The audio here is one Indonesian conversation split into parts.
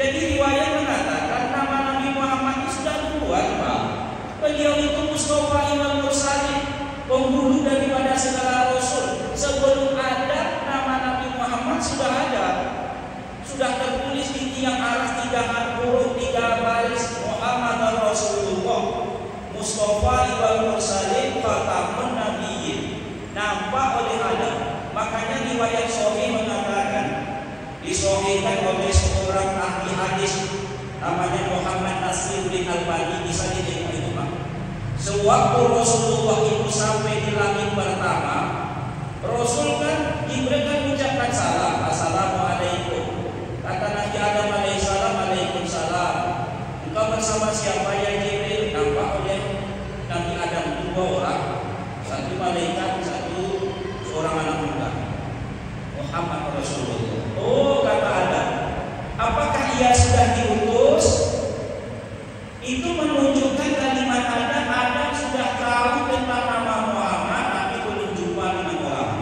Jadi riwayat mengatakan nama Nabi Muhammad itu sudah duluan, Pak. Beliau itu Mustafa Imam Mursalin, penghulu daripada segala rasul. Sebelum ada nama Nabi Muhammad sudah ada, sudah tertulis di tiang aras 3 huruf 3 baris, Muhammad Rasulullah, Mustafa Imam Mursalin, Khatamun Nabiyyin, nampak oleh Adam. Makanya riwayat Sahih mengatakan, disahihkan oleh seorang ahli hadis namanya Muhammad Nasiruddin Albani, bisa ditengok itu, Pak. Sewaktu Rasulullah itu sampai di langit pertama, Rasul kan diberikan ucapan salam, Assalamualaikum. Kata Nabi Adam alaihissalam, Waalaikumsalam. Engkau bersama siapa ya Jibril? Nampak oleh Nabi Adam 2 orang, satu malaikat, satu seorang anak muda, Muhammad Rasulullah. Oh, kata Adam, apakah ia sudah diutus? Itu menunjukkan kalimat Adam sudah tahu tentang nama Muhammad, tapi belum jumpa dengan orang.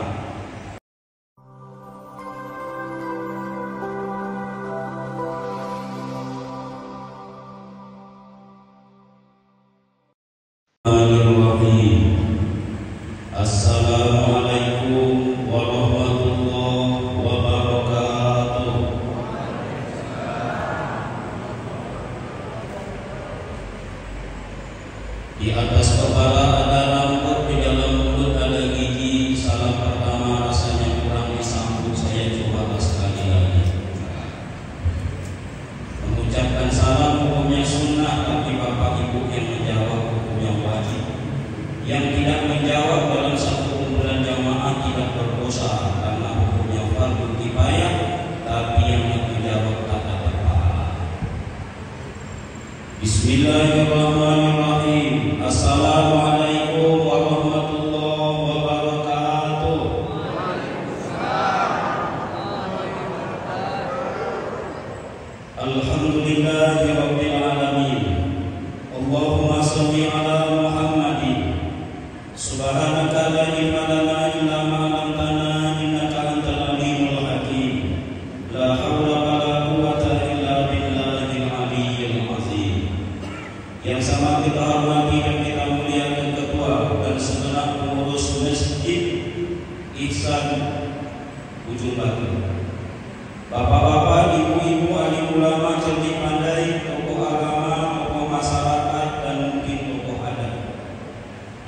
Assalamualaikum warahmatullahi wabarakatuh. Di atas kepala ada rambut, di dalam mulut ada gigi. Salam pertama rasanya kurang disambut, saya coba sekali lagi. Mengucapkan salam hukumnya sunnah, tapi bapak ibu yang menjawab hukumnya wajib. Yang tidak menjawab dalam satu kumpulan jamaah tidak berdosa karena hukumnya fardu kifayah, tapi yang menjawab tak dapat pahala. Bismillahirrahmanirrahim. Assalamualaikum warahmatullahi wabarakatuh. Alhamdulillahirabbil alamin. Allahumma shalli ala Muhammadin. Subhanaka la ilma lana illa ma 'allamtana innaka antal alimul hakim. La haula wala quwwata illa billahil aliyyil azim. Yang sama kita hormati dan kita muliakan ketua dan segenap pengurus Masjid Ihsan Ujung Batu, bapak-bapak, ibu-ibu, alim ulama, cerdik pandai, tokoh agama, tokoh masyarakat, dan mungkin tokoh adat.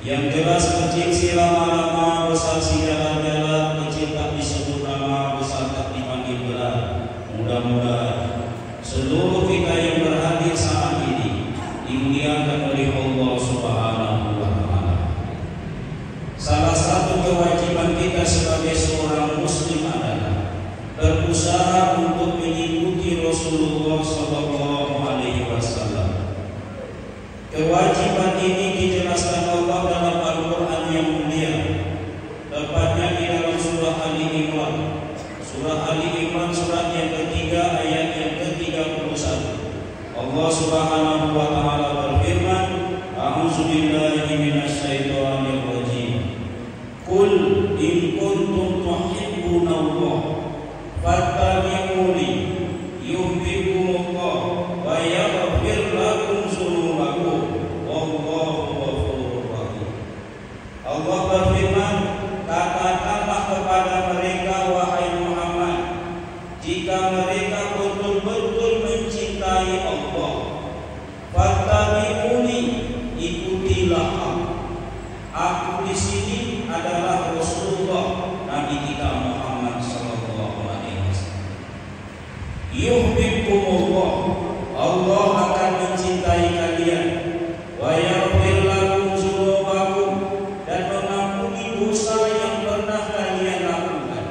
Yang jelas menciksi lama-lama, besar si jalan-jalan, kecil tak disebut nama, besar tak dipanggil gelar. Mudah-mudahan seluruh kita yang berhadir saat ini dimuliakan oleh Allah Subhanahu wa Ta'ala. Salah satu kewajiban kita sebagai seorang muslim adalah berusaha untuk mengikuti Rasulullah Sallallahu Alaihi Wasallam. Kewajiban ini dijelaskan Allah dalam Al-Quran yang mulia, tepatnya di dalam surah Ali Imran. Surah Ali Imran surat yang ketiga ayat yang ke-31. Allah Subhanahu wa Ta'ala berfirman, A'udzubillahi minasyaitonir rajim. Qul in kuntum tuhibbunallah fattabi'uni yuhibbukumullah wa yaghfir lakum dzunubakum wallahu ghafurur rahim. Allah berfirman, katakanlah kepada mereka, wahai Muhammad, jika mereka betul-betul mencintai Allah, fattabi'uni, ikutilah aku. Aku di sini adalah Rasulullah, Nabi kita Muhammad sallallahu alaihi wasallam. Yuhibbukumullah, Allah akan mencintai kalian. Wa yaghfir lakum dzunubakum, dan mengampuni dosa yang pernah kalian lakukan.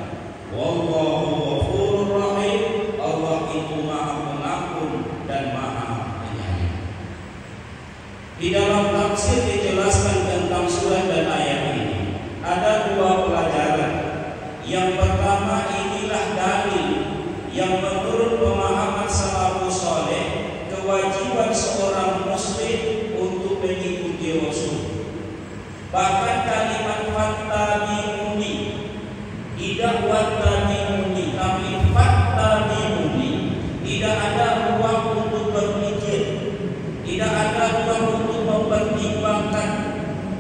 Wallahu ghafurur rahim, Allah itu Maha Pengampun dan Maha Penyayang. Di dalam tafsir dijelaskan tentang surat dan ayat ini ada 2 pelajaran. Yang pertama, inilah dalil yang menurut pemahaman salafus saleh kewajiban seorang muslim untuk mengikuti Rasul. Bahkan kalimat fattabi'uni, tidak wattabi'uni, tapi fattabi'uni, tidak ada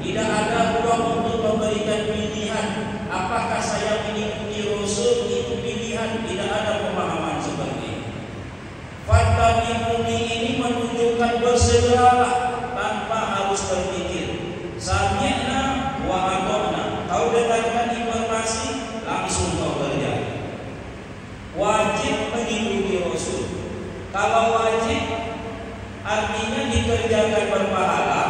Tidak ada ruang untuk memberikan pilihan. Apakah saya mengikuti Rasul itu pilihan? Tidak ada pemahaman seperti ini. Fattabi'uni ini menunjukkan bersegeralah tanpa harus berpikir. Sami'na wa ata'na. Kau dengarkan informasi, langsung kau kerja. Wajib mengikuti Rasul. Kalau wajib artinya dikerjakan berpahala,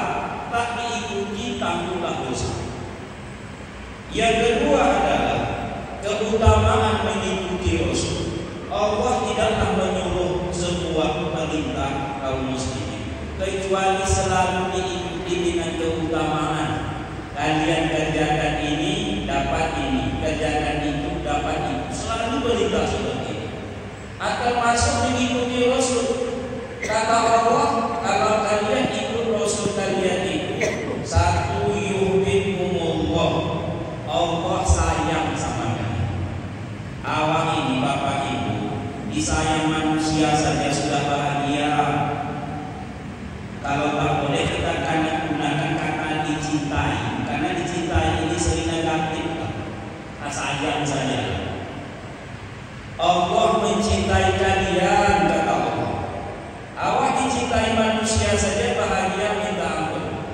tak diikuti tangguhlah dosa. Yang kedua adalah keutamaan mengikuti Rasul. Allah tidaklah menyuruh sebuah perintah kaum muslimin kecuali selalu diikuti dengan keutamaan. Kalian kerjakan ini, dapat ini. Kerjakan itu, dapat itu. Selalu berita seperti ini. Atau masuk mengikuti Rasul. Kata Allah, kalau kalian ikut Rasul kalian itu, satu yuhibbukumullah, Allah sayang sama kalian. Awak ini Bapak Ibu, disayang manusia saja sudah bahagia. Kalau tak boleh kita akan gunakan kata dicintai, karena dicintai ini sering negatif. Sayang saja. Allah mencintai kalian, kata Allah. Awak dicintai manusia saja bahagia minta ampun.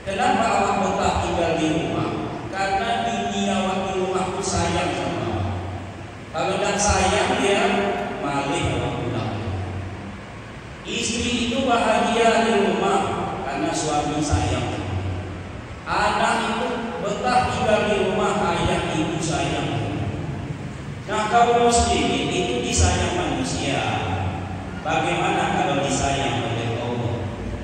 Kenapa awak betah tinggal di rumah? Karena bini awak di rumah itu sayang sama awak. Kalau tak sayang dia malih awak pulang. Istri itu bahagia di rumah karena suami sayang. Anak itu betah tinggal di rumah, ayah ibu sayang. Nah, kaum muslimin itu disayang manusia. Bagaimana kalau disayang oleh Allah?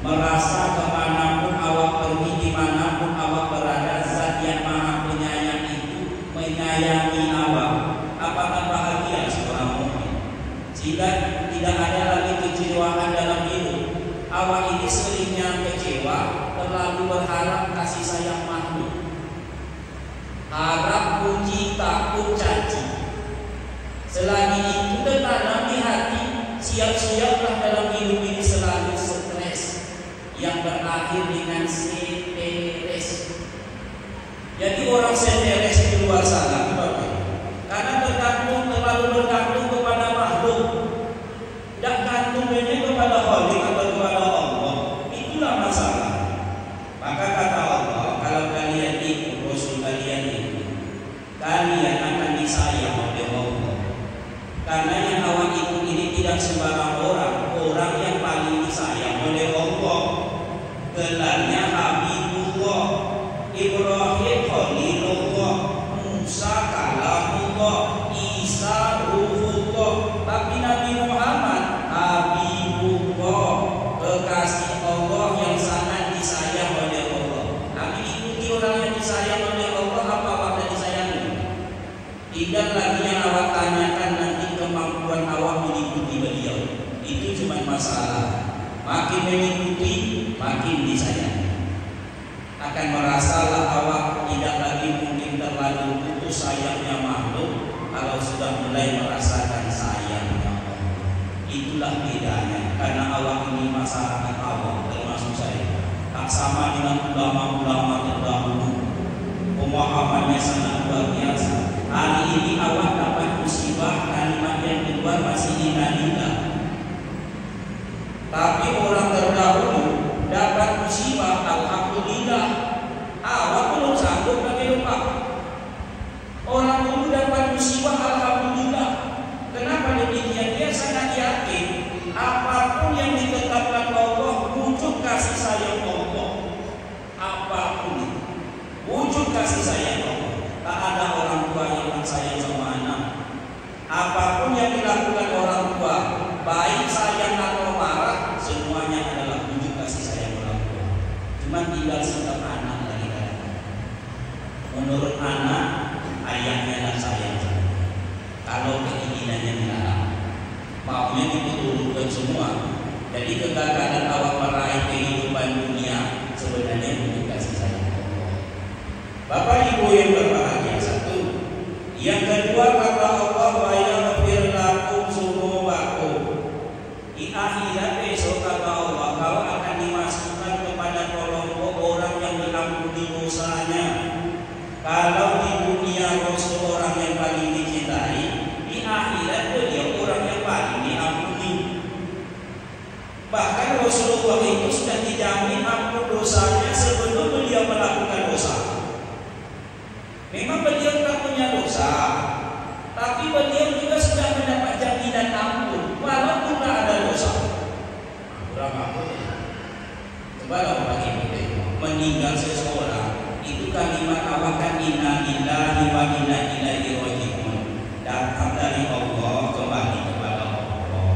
Merasa kemanapun awak pergi, dimanapun awak berada, Zat yang Maha Penyayang itu menyayangi awak. Apakah bahagia seorang mukmin? Sehingga tidak ada lagi kecewaan dalam hidup. Awak ini seringnya kecewa, terlalu berharap kasih sayang makhluk. Harap, puji, takut, caci. Selagi itu tertanam di hati, siap-siaplah dalam hidup ini selalu stres yang berakhir dengan stres. Jadi orang stres di luar sana, karena terlalu bergantung kepada makhluk, tidak gantungnya kepada Khalik atau kepada Allah. Itulah masalah. Maka kata Allah, kalau kalian ikut Rasul kalian itu, kalian akan disayang oleh Allah. Karena yang awak ikut ini tidak sembarang orang yang paling disayang oleh Allah. Gelarnya Habibullah, Ibrahim Khalilullah, Musa Kalamullah, Isa Ruhullah. Tapi Nabi Muhammad Habibullah, kekasih Allah yang sangat disayang oleh Allah. Nabi ikuti orang yang disayang oleh Allah, apa awak disayangi? Tidak lagi yang awak tanyakan nanti kemampuan awak mengikuti beliau. Itu cuma masalah. Makin mengikuti, makin disayangi. Akan merasalah awak tidak lagi mungkin terlalu putus sayangnya makhluk kalau sudah mulai merasakan sayangnya Allah. Itulah bedanya. Karena awak ini masyarakat awam, termasuk saya, tak sama dengan ulama-ulama terdahulu. Pemahamannya sangat luar biasa. Hari ini awak dapat musibah, kalimat yang keluar masih indah-indah. Tapi orang terdahulu dapat musibah, alhamdulillah, awak belum sanggup lagi lupa. Orang dulu dapat musibah, alhamdulillah. Kenapa demikian? Dia sangat yakin apapun yang ditetapkan Allah wujud kasih sayang Allah. Apapun wujud kasih sayang Allah. Tak ada orang tua yang sayang sama anak. Apapun yang dilakukan orang tua, baik sayang atau marah, semuanya adalah wujud kasih sayang orang tua. Cuma tinggal sikap anak lagi kadang. Menurut anak, ayahnya dan sayang. Kalau keinginannya dilarang, maunya diturunkan semua. Jadi kegagalan awak meraih kehidupan dunia sebenarnya wujud kasih sayang Allah. Bapak Ibu yang berbahagia, satu. Yang kedua, kata Allah, wa yaghfir lakum dzunubakum. Di akhirat besok kata Allah, kau akan dimasukkan kepada kelompok orang yang inna ilaihi raji'un. Datang dari Allah, kembali kepada Allah.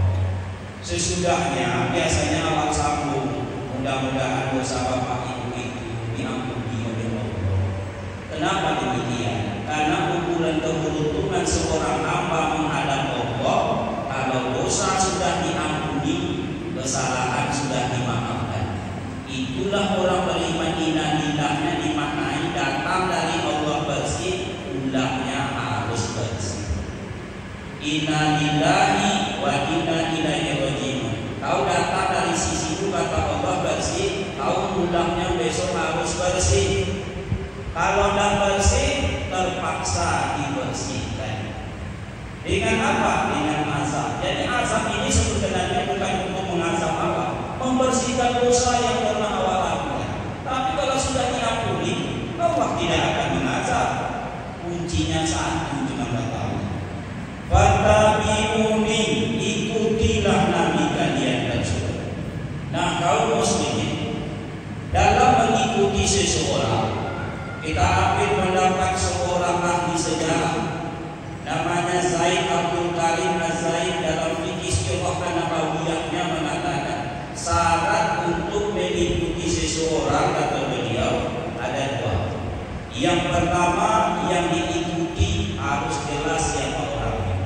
Sesudahnya biasanya awal sambung, mudah-mudahan dosa bapak ibu itu diampuni oleh Allah. Kenapa demikian? Karena ukuran keberuntungan seorang hamba menghadap Allah, kalau dosa sudah diampuni, kesalahan sudah dimaafkan. Itulah orang beriman. Inna dimaknai datang dari Allah bersih, pulangnya harus bersih. Inna lillahi wa inna ilaihi raji'un. Kau datang dari sisiku, kata Allah, bersih, kau pulangnya besok harus bersih. Kalau tidak bersih, terpaksa dibersihkan. Dengan apa? Dengan azab. Jadi azab ini sebenarnya bukan untuk mengazab Allah, membersihkan dosa yang pernah awal lakukan. Tapi kalau sudah diampuni, Allah tidak akan mengazab. Kuncinya satu, cuma tahu. Fattabi'uni, ikutilah nabi kalian tersebut. Nah, kaum muslimin, dalam mengikuti seseorang, kita ambil pendapat seorang ahli sejarah namanya Zaid Abdul Karim Az-Zaid. Dalam fikih Sirah Nabawiyahnya mengatakan syarat untuk mengikuti seseorang, kata beliau, ada dua. Yang pertama, yang diikuti harus jelas siapa orangnya.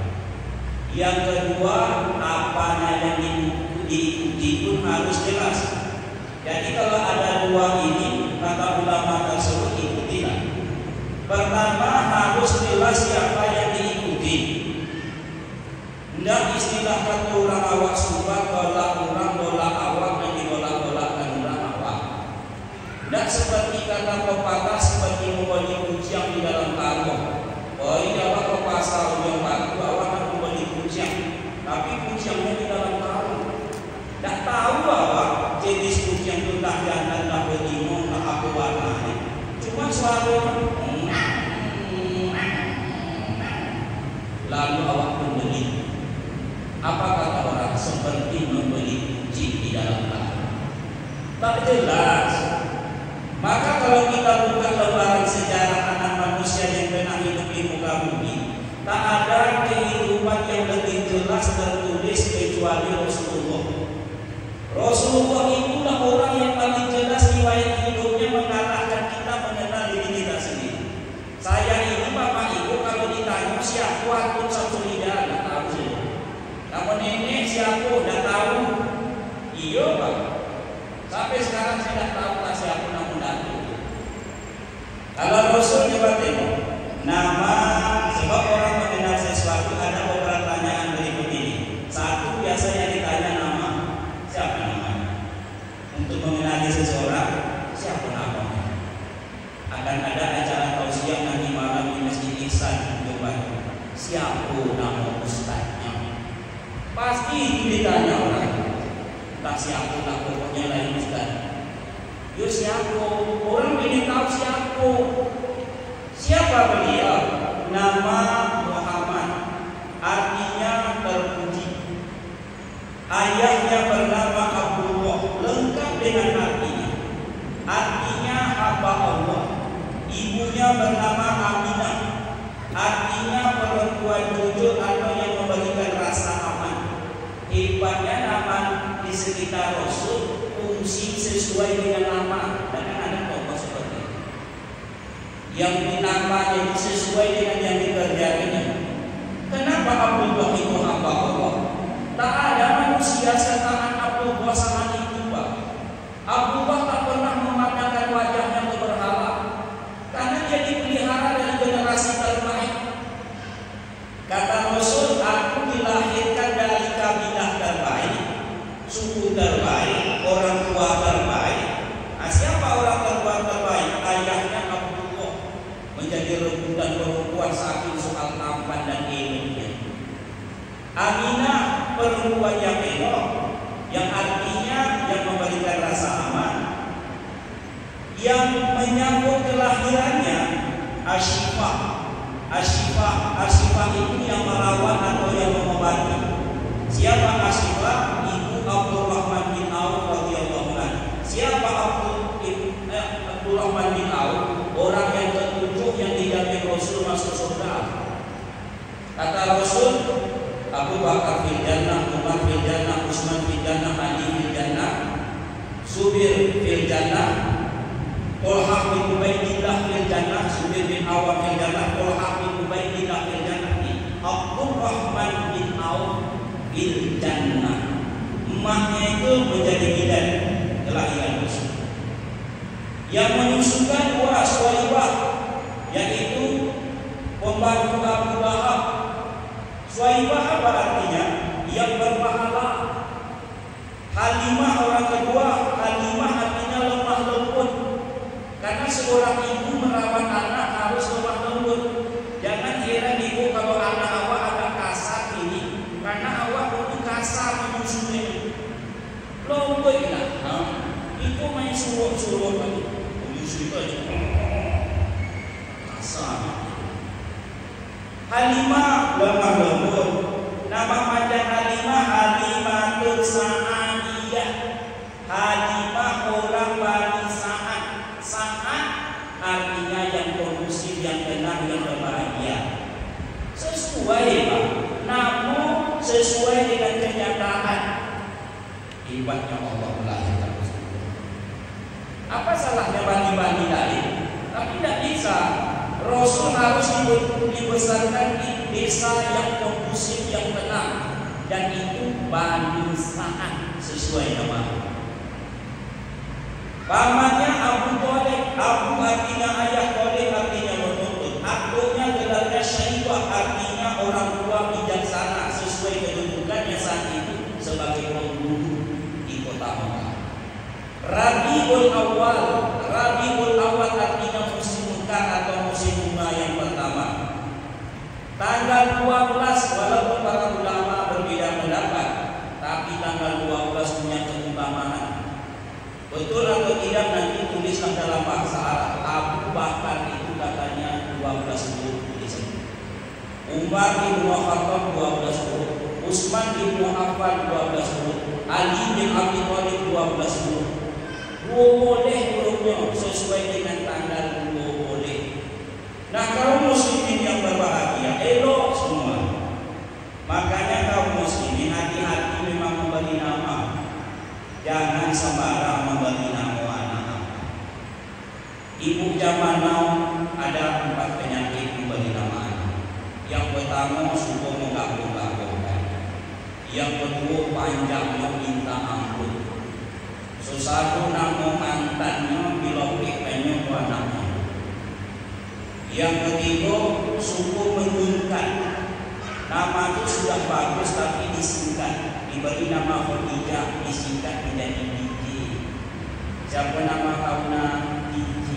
Yang kedua, apanya yang diikuti pun harus jelas. Jadi kalau ada dua ini, kata ulama tersebut, ikutilah. Pertama, harus jelas siapa yang diikuti. Tidak istilah kata orang awak sumpah, tolak orang, tolak awak, dan ditolak-tolakkan orang awak. Tidak seperti kata pepatah, seperti membeli kucing di dalam karung. Oh ini awak ke pasar yang batu, awak nak membeli kucing, tapi kucingnya di dalam karung. Tidak tahu awak jenis kucing itu tak jantan, tak berimong, tak apa warnanya. Cuma suaranya lalu awak membeli. Apa kata orang? Seperti membeli kucing di dalam karung. Tak jelas. Maka kalau kita buka lembaran sejarah anak manusia yang pernah hidup di muka bumi, tak ada kehidupan yang lebih jelas tertulis kecuali Rasulullah. Rasulullah itulah orang yang paling jelas riwayat hidupnya mengarahkan kita mengenal diri kita sendiri. Saya ini bapak ibu kalau ditanya siapa waktu satu lidah tidak tahu saja. Namun nenek siapa tidak tahu. Iya pak. Sampai sekarang saya tidak tahu lah siapa namun tidak tahu. Kalau Rasul coba tengok nama, sebab orang mengenal sesuatu ada beberapa pertanyaan berikut ini. Satu, biasanya ditanya nama. Siapa namanya? Untuk mengenali seseorang, siapa namanya? Akan ada acara tausiah nanti malam di Masjid Ihsan Jombang. Siapa nama ustaznya? Pasti itu ditanya orang. Tak siapa, tak pokoknya lain ustaz. Yo siapa? Orang ingin tahu siapa. Siapa beliau? Nama Muhammad, artinya terpuji. Ayahnya bernama Abdullah, lengkap dengan artinya. Artinya hamba Allah. Ibunya bernama Aminah, artinya perempuan jujur atau yang memberikan rasa aman. Hebatnya nama di sekitar Rasul fungsi sesuai dengan nama. Dan ada tokoh seperti itu yang ditambah jadi sesuai dengan yang dikerjakannya. Kenapa Abdullah itu hamba Allah? Tak ada manusia setaan Abdullah sama itu pak. Abdullah tak pernah memandangkan wajahnya ke berhala, karena dia dipelihara dari generasi terbaik. Kata Rasul, aku dilahirkan dari kabilah terbaik, suku terbaik, orang tua terbaik. Nah, siapa orang tua terbaik? Ayahnya Abdullah, menjadi rebutan perempuan saking soal tampan dan ilmunya. Aminah, perempuan yang elok, yang artinya yang memberikan rasa aman. Yang menyambut kelahirannya Asyifah. Asyifah itu yang merawat atau yang mengobati. Siapa Asyifah? Ibu Abdurrahman bin Auf radhiyallahu anhu. Siapa Abdurrahman bin Auf? Orang yang ketujuh yang didampingi Rasul masuk Kata Rasul, Abu Bakar fil jannah, Umar fil jannah, Utsman fil jannah, Ali fil jannah, Zubair fil jannah, Tolha bin Ubaidillah fil jannah, Zubair bin Awam fil jannah, Tolha bin Ubaidillah fil jannah, Abdurrahman bin Auf fil jannah. Emaknya itu menjadi bidan kelahiran Rasul. Yang menyusukan dua Suwaibah, yaitu pembantu Abu Lahab. Suwaibah apa artinya? Yang berpahala. Halimah orang kedua. Halimah artinya lemah lembut. Karena seorang ibu merawat anak harus lemah lembut. Jangan heran ibu kalau anak awak agak kasar ini, karena awak itu kasar menyusui. Lembut lah. Itu main suruh-suruh lagi. Menyusui aja. Kasar. Halimah lemah lembut. Nama panjang Halimah Halimatul Sa'adiyah. Halimah orang Bani Sa'ad. Sa'ad artinya yang kondusif, yang tenang, yang berbahagia. Sesuai Pak, namun sesuai dengan kenyataan. Hebatnya Allah melahirkan Rasulullah. Apa salahnya bani-bani lain? Tapi tidak bisa. Rasul harus dibesarkan di desa yang kondusif, yang tenang, dan itu Bani Sa'ad sesuai nama. Pamannya Abu Thalib, Abu artinya ayah, Thalib artinya menuntut. Aktunya gelarnya Syaibah artinya orang tua bijaksana sesuai kedudukannya saat itu sebagai penghulu di kota Mekah. Rabiul Awal artinya musim Mekah atau musim bunga yang pertama. Tanggal 12, walaupun para ulama berbeda pendapat, tapi tanggal 12 punya keutamaan. Betul atau tidak nanti tulislah dalam bahasa Arab. Abu Bakar itu katanya 12 huruf tulisan. Umar bin Khattab 12 huruf, Utsman bin Affan 12 huruf, Ali bin Abi Thalib 12 huruf. Boleh hurufnya sesuai dengan tanggal boleh. Nah, kaum muslimin yang berbahagia elok semua. Makanya kaum muslimin hati-hati memang memberi nama. Jangan sembarang memberi nama anak. Ibu zaman now ada 4 penyakit memberi nama anak. Yang pertama suka mengganggu-ganggukan. Yang kedua panjang meminta ampun. Sesatu nama mantannya bila pengen anaknya. Yang ketiga suku menyingkat. Nama itu sudah bagus tapi disingkat. Diberi nama Khadijah, disingkat menjadi DJ. Siapa nama kauna DJ?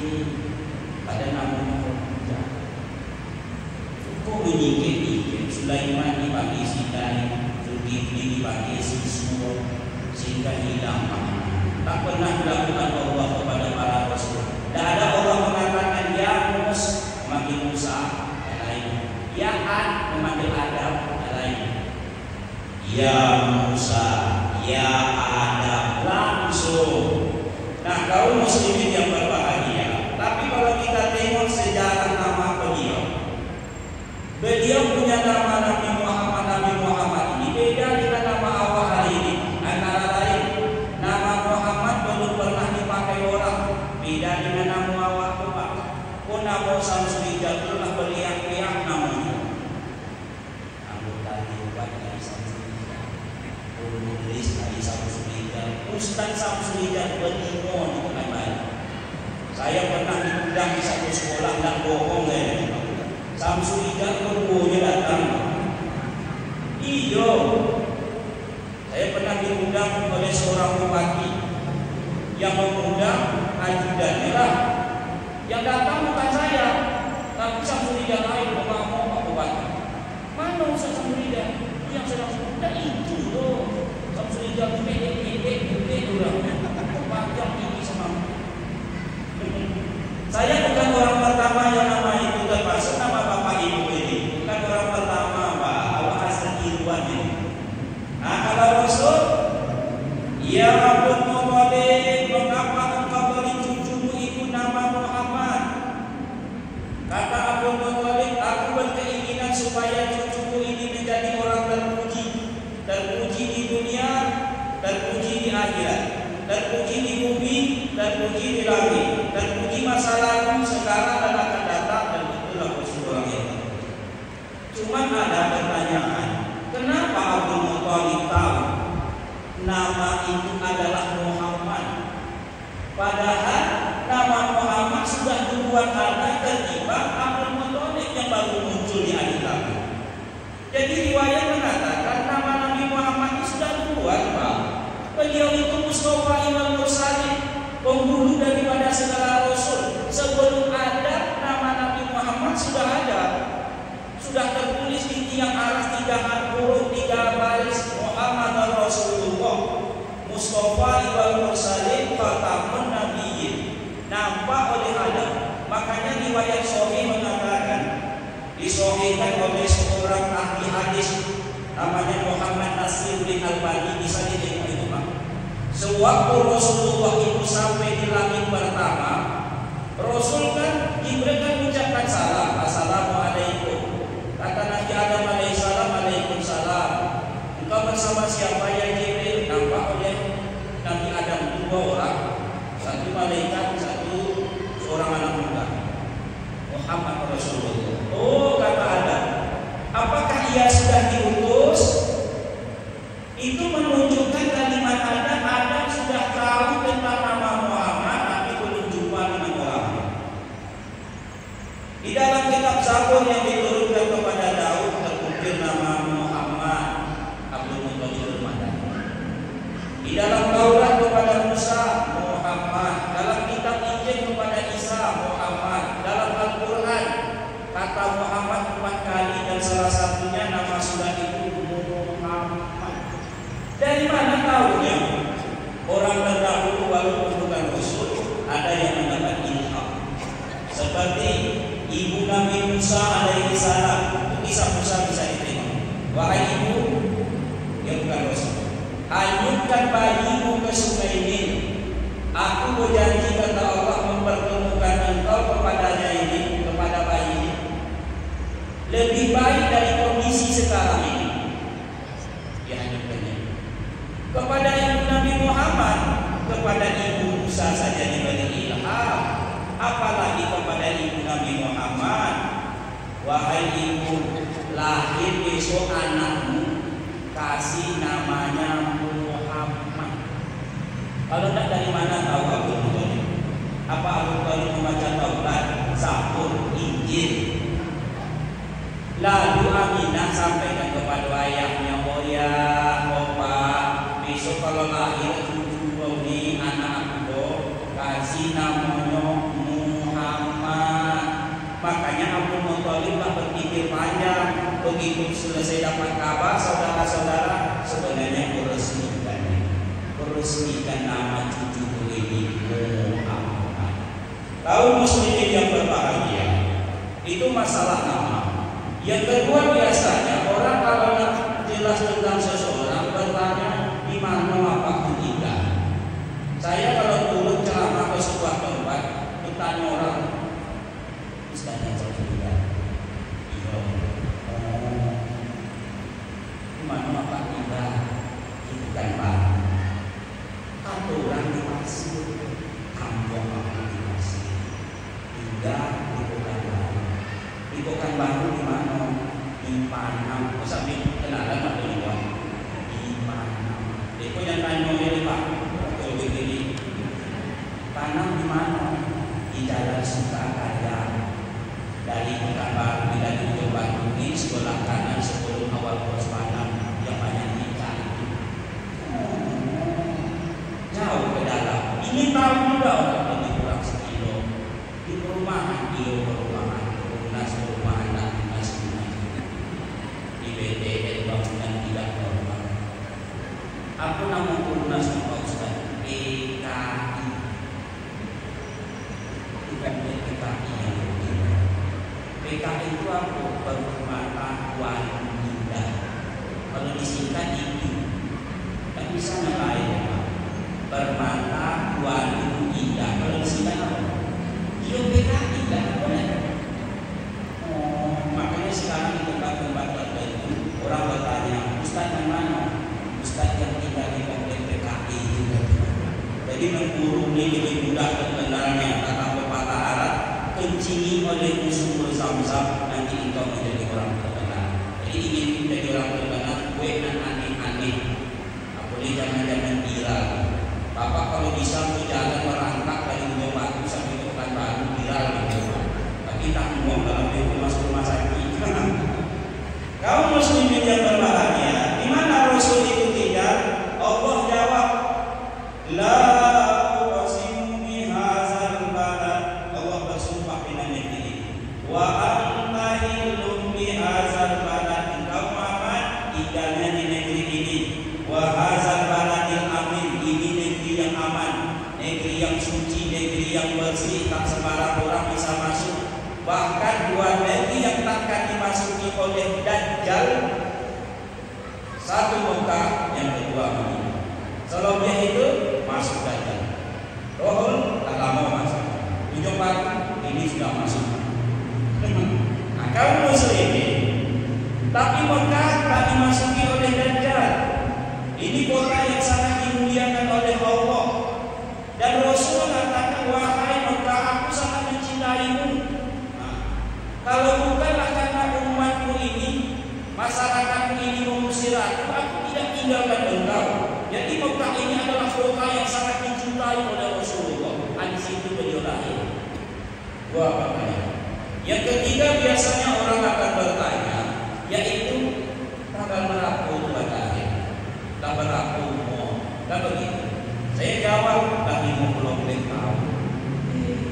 Pada nama Khadijah. Suku menyingkat DJ. Sulaiman dipanggil Sidai, Zulkifli dipanggil Siswa, sehingga hilang nama. Tak pernah dilakukan Allah kepada para rasul. Tidak ada Allah mengatakan ya Mus memanggil Musa, yang lain. Ya Ad memanggil Adam, yang lain. Ya Musa, ya Adam, langsung. Nah, kaum muslimin yang berbahagia. Tapi kalau kita tengok sejarah nama beliau punya nama Nabi Muhammad ini beda dengan nama awal hari ini. Antara lain nama Muhammad belum pernah dipakai orang. Beda dengan nama awal Pak. Oh, nama Samsulijah itulah beriak-iak namanya. Anggota dewan dari Samsulijah, penulis dari Samsulijah, Ustaz Samsulijah berdimo di Kalimantan. Saya pernah diundang di satu sekolah dan bohong ya. Samsulijah berbohongnya datang. Iyo, saya pernah diundang oleh seorang bupati yang mengundang ajudannya lah. Yang datang bukan saya, tapi Samsulijah lain. Mau Pak Bupati, mana Ustaz Samsulijah? Yang sedang sudah itu loh. Samsulijah pendek orang panjang tinggi sama. Saya bukan orang pertama yang nama itu termasuk nama bapak ibu ini. Bukan orang pertama Pak. Awak asal Irwan ini. Nah, kalau Rasul, ya Abdul Muthalib, mengapa engkau beri cucumu itu nama Muhammad? Kata Abdul Muthalib, aku berkeinginan supaya cucuku terpuji di akhirat, terpuji di bumi, terpuji di langit, terpuji masa lalu, sekarang dan akan datang, dan itulah Rasul orang yang terpuji. Cuma ada pertanyaan, kenapa Abdul Muthalib tahu nama itu adalah Muhammad? Padahal nama Muhammad sudah duluan ada ketimbang Abdul Muthalib yang baru muncul di akhir zaman. Jadi riwayat mengatakan nama Nabi Muhammad itu sudah duluan, Pak. Beliau itu Mustafa Imam Mursalin, penghulu daripada segala rasul. Sebelum ada nama Nabi Muhammad sudah ada, sudah tertulis di tiang arah 3 huruf 3 baris, Muhammad Rasulullah, Mustafa Imam Mursalin, Khatamun Nabiyyin, nampak oleh Adam. Makanya riwayat Sahih mengatakan, disahihkan oleh seorang ahli hadis namanya Muhammad Nasiruddin Albani, bisa ditengok itu, Pak. Sewaktu Rasulullah itu sampai di langit pertama, Rasul kan diberikan ucapan salam, assalamualaikum. Kata Nabi Adam alaihissalam, waalaikumsalam. Engkau bersama siapa ya Jibril? Nampak oleh Nabi Adam 2 orang, satu malaikat, satu seorang anak muda, Muhammad Rasulullah. Oh, kata Adam, apakah ia sudah diutus? Itu menunjukkan kalimat Adam sudah tahu tentang nama Muhammad, tapi belum jumpa dengan Muhammad. Di dalam kitab Zabur yang diturunkan kepada Daud terukir nama Muhammad, Abdul Muthalib Madani. Di dalam Taurat kepada Musa, Muhammad. Dalam kitab Injil kepada Isa, Muhammad. Dalam Al-Quran kata Muhammad 4 kali, dan salah satunya nama surat itu Muhammad. Dari mana tahunya? Orang terdahulu walaupun bukan Rasul, ada yang mendapat ilham. Seperti ibu Nabi Musa alaihissalam, itu kisah Musa bisa diterima. Wahai ibu, dia bukan Rasul, hanyutkan bayimu ke sungai Nil. Aku berjanji, kata Allah, mempertemukan engkau kepadanya ini, kepada bayi ini, lebih baik dari kondisi sekarang ini. Dihanyutkannya. Kepada ibu Nabi Muhammad, kepada ibu Musa saja diberi ilham, apalagi kepada ibu Nabi Muhammad. Wahai ibu, lahir besok anakmu, kasih namanya Muhammad. Kalau tidak, dari mana tahu Abdul Muthalib? Apa Abdul Muthalib membaca Taurat, Zabur, Injil? Lalu Aminah sampaikan kepada ayahnya, oh ya, opa, besok kalau lahir cucu ini anak aku, kasih namanya Muhammad. Makanya Abdul Muthalib tak berpikir panjang. Begitu selesai dapat kabar, saudara-saudara, sebenarnya meresmikan nama cucuku ini Muhammad. Kaum muslimin yang berbahagia, itu masalah nama. Yang kedua, biasanya orang kalau nak jelas tentang seseorang bertanya di mana apa tinggal. Saya kalau turun ceramah ke sebuah tempat, bertanya orang, Ustaz yang saya tinggal. Iya. Di mana apa tinggal? Itu kan Pak. Atau orang di pasir, kampung apa di pasir. Tinggal di Pekanbaru. Di Pekanbaru di mana? Di Panam. Sampai kenalan Pak Dewan. Di Panam. Itu yang tanya ini Pak. Kalau begini, Panam di mana? Di Jalan Sukaraya. Dari Pekanbaru kita di ujung Batu ini sebelah kanan sebelum awal pos Panam yang banyak ikan. Jauh ke dalam. Ingin tahu juga orang lebih kurang sekilo. Di perumahan, lunas perumahan dan lunas di BTN bangunan tidak normal. Apa nama lunas Pak Ustaz? PKI. Bukan PKI yang berbeda. PKI itu apa? Pemerintahan Indah. Kalau disingkat itu, tak bisa lain. Permata Walu Indah. Kalau disingkat apa? Itu PKI kan? Makanya sekarang di tempat-tempat tertentu orang bertanya, Ustaz yang mana? Ustaz yang tinggal di komplek PKI. Jadi memburu ini lebih mudah terkenalnya kata pepatah Arab, kencingi oleh musuh bersama-sama nanti engkau menjadi orang terkenal. Jadi ingin menjadi orang terkenal, gue aneh-aneh. Apalagi jangan-jangan viral. Bapak kalau bisa berjalan merangkak dari Gunung Batu sampai ke Pekanbaru viral gitu. Tapi tak buang dalam itu masuk rumah sakit. Kaum muslimin yang berbahagia, di mana Rasul itu tinggal? Allah jawab, la uqsimu bihadzal balad. Allah bersumpah dengan negeri ini. Wa anta hillum bihadzal balad. Engkau Muhammad tinggalnya di negeri ini. Wa hadzal baladil amin. Ini negeri yang aman, negeri yang suci, negeri yang bersih, tak sembarang orang bisa masuk. Bahkan dua negeri yang takkan dimasuki oleh Dajjal, satu Mekah, yang kedua Madinah. Selebihnya itu masuk Dajjal. Rohul tak lama masuk. Ujung Batu ini sudah masuk. Nah, kaum muslimin, tapi Mekah tak dimasuki oleh Dajjal. Ini kota yang sangat dimuliakan oleh Allah. Dan Rasul mengatakan, wahai Mekah, aku sangat mencintaimu. Kalau bukanlah karena umatmu ini, masyarakat ini mengusir aku tidak tinggalkan engkau. Jadi Mekah ini adalah kota yang sangat dicintai oleh Rasulullah. Di situ beliau lahir. Dua pertanyaan. Yang ketiga biasanya orang akan bertanya, yaitu tanggal berapa bulan lahir, tanggal berapa umur, dan begitu. Saya jawab, lagi mau belum tahu.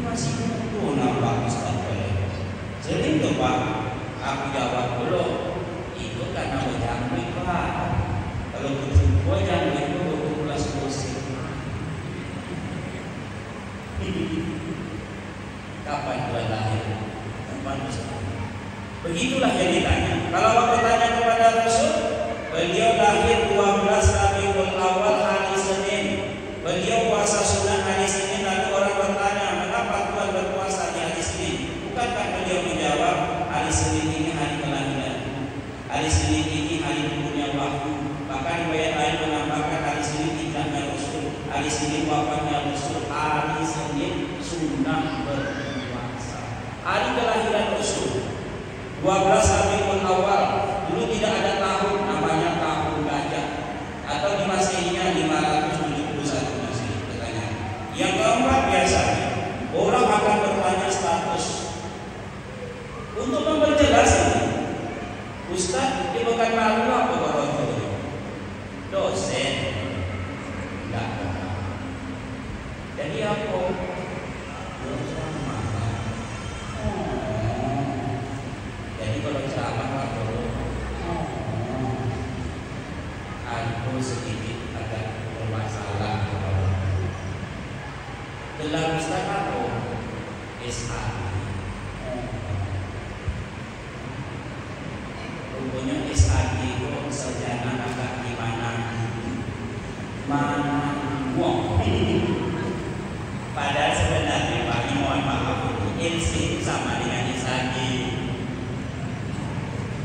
Masih muda nampak Ustaz. Sering tuh Pak, aku jawab dulu, itu karena berjangkit Pak. Kalau berjumpa jangkit itu berkulas musik. Kapan bulan lahir? Kapan besar? Begitulah yang ditanya. Kalau waktu tanya kepada Rasul, beliau lahir 12 Rabiul Awal hari Senin. Beliau puasa sunnah hari Senin. Lalu orang bertanya, mengapa Tuhan berpuasa di hari Senin? Bukankah beliau menjawab, hari Senin ini hari kelahiran, hari Senin ini hari turunnya wahyu. Bahkan riwayat lain menambahkan hari Senin tidaknya Rasul, hari Senin wafatnya Rasul, hari Senin sunnah berpuasa. Hari kelahiran Rasul 12 Rabiul Awal. Dulu tidak ada tahun, namanya tahun gajah, atau di Masehinya 571 Masehi katanya. Yang keempat biasanya orang akan bertanya status. Untuk memperjelas ini, Ustaz di Pekanbaru apa kalau dosen? Tidak kenal. Jadi apa? Ceramah. Jadi kalau ceramah apa? Aku sedikit agak bermasalah. Gelar Ustaz apa? SAD. Rupanya SAD itu sarjana agak gimana? Mana wong? Padahal sebenarnya Pak, mohon maaf, LC itu sama dengan SAD.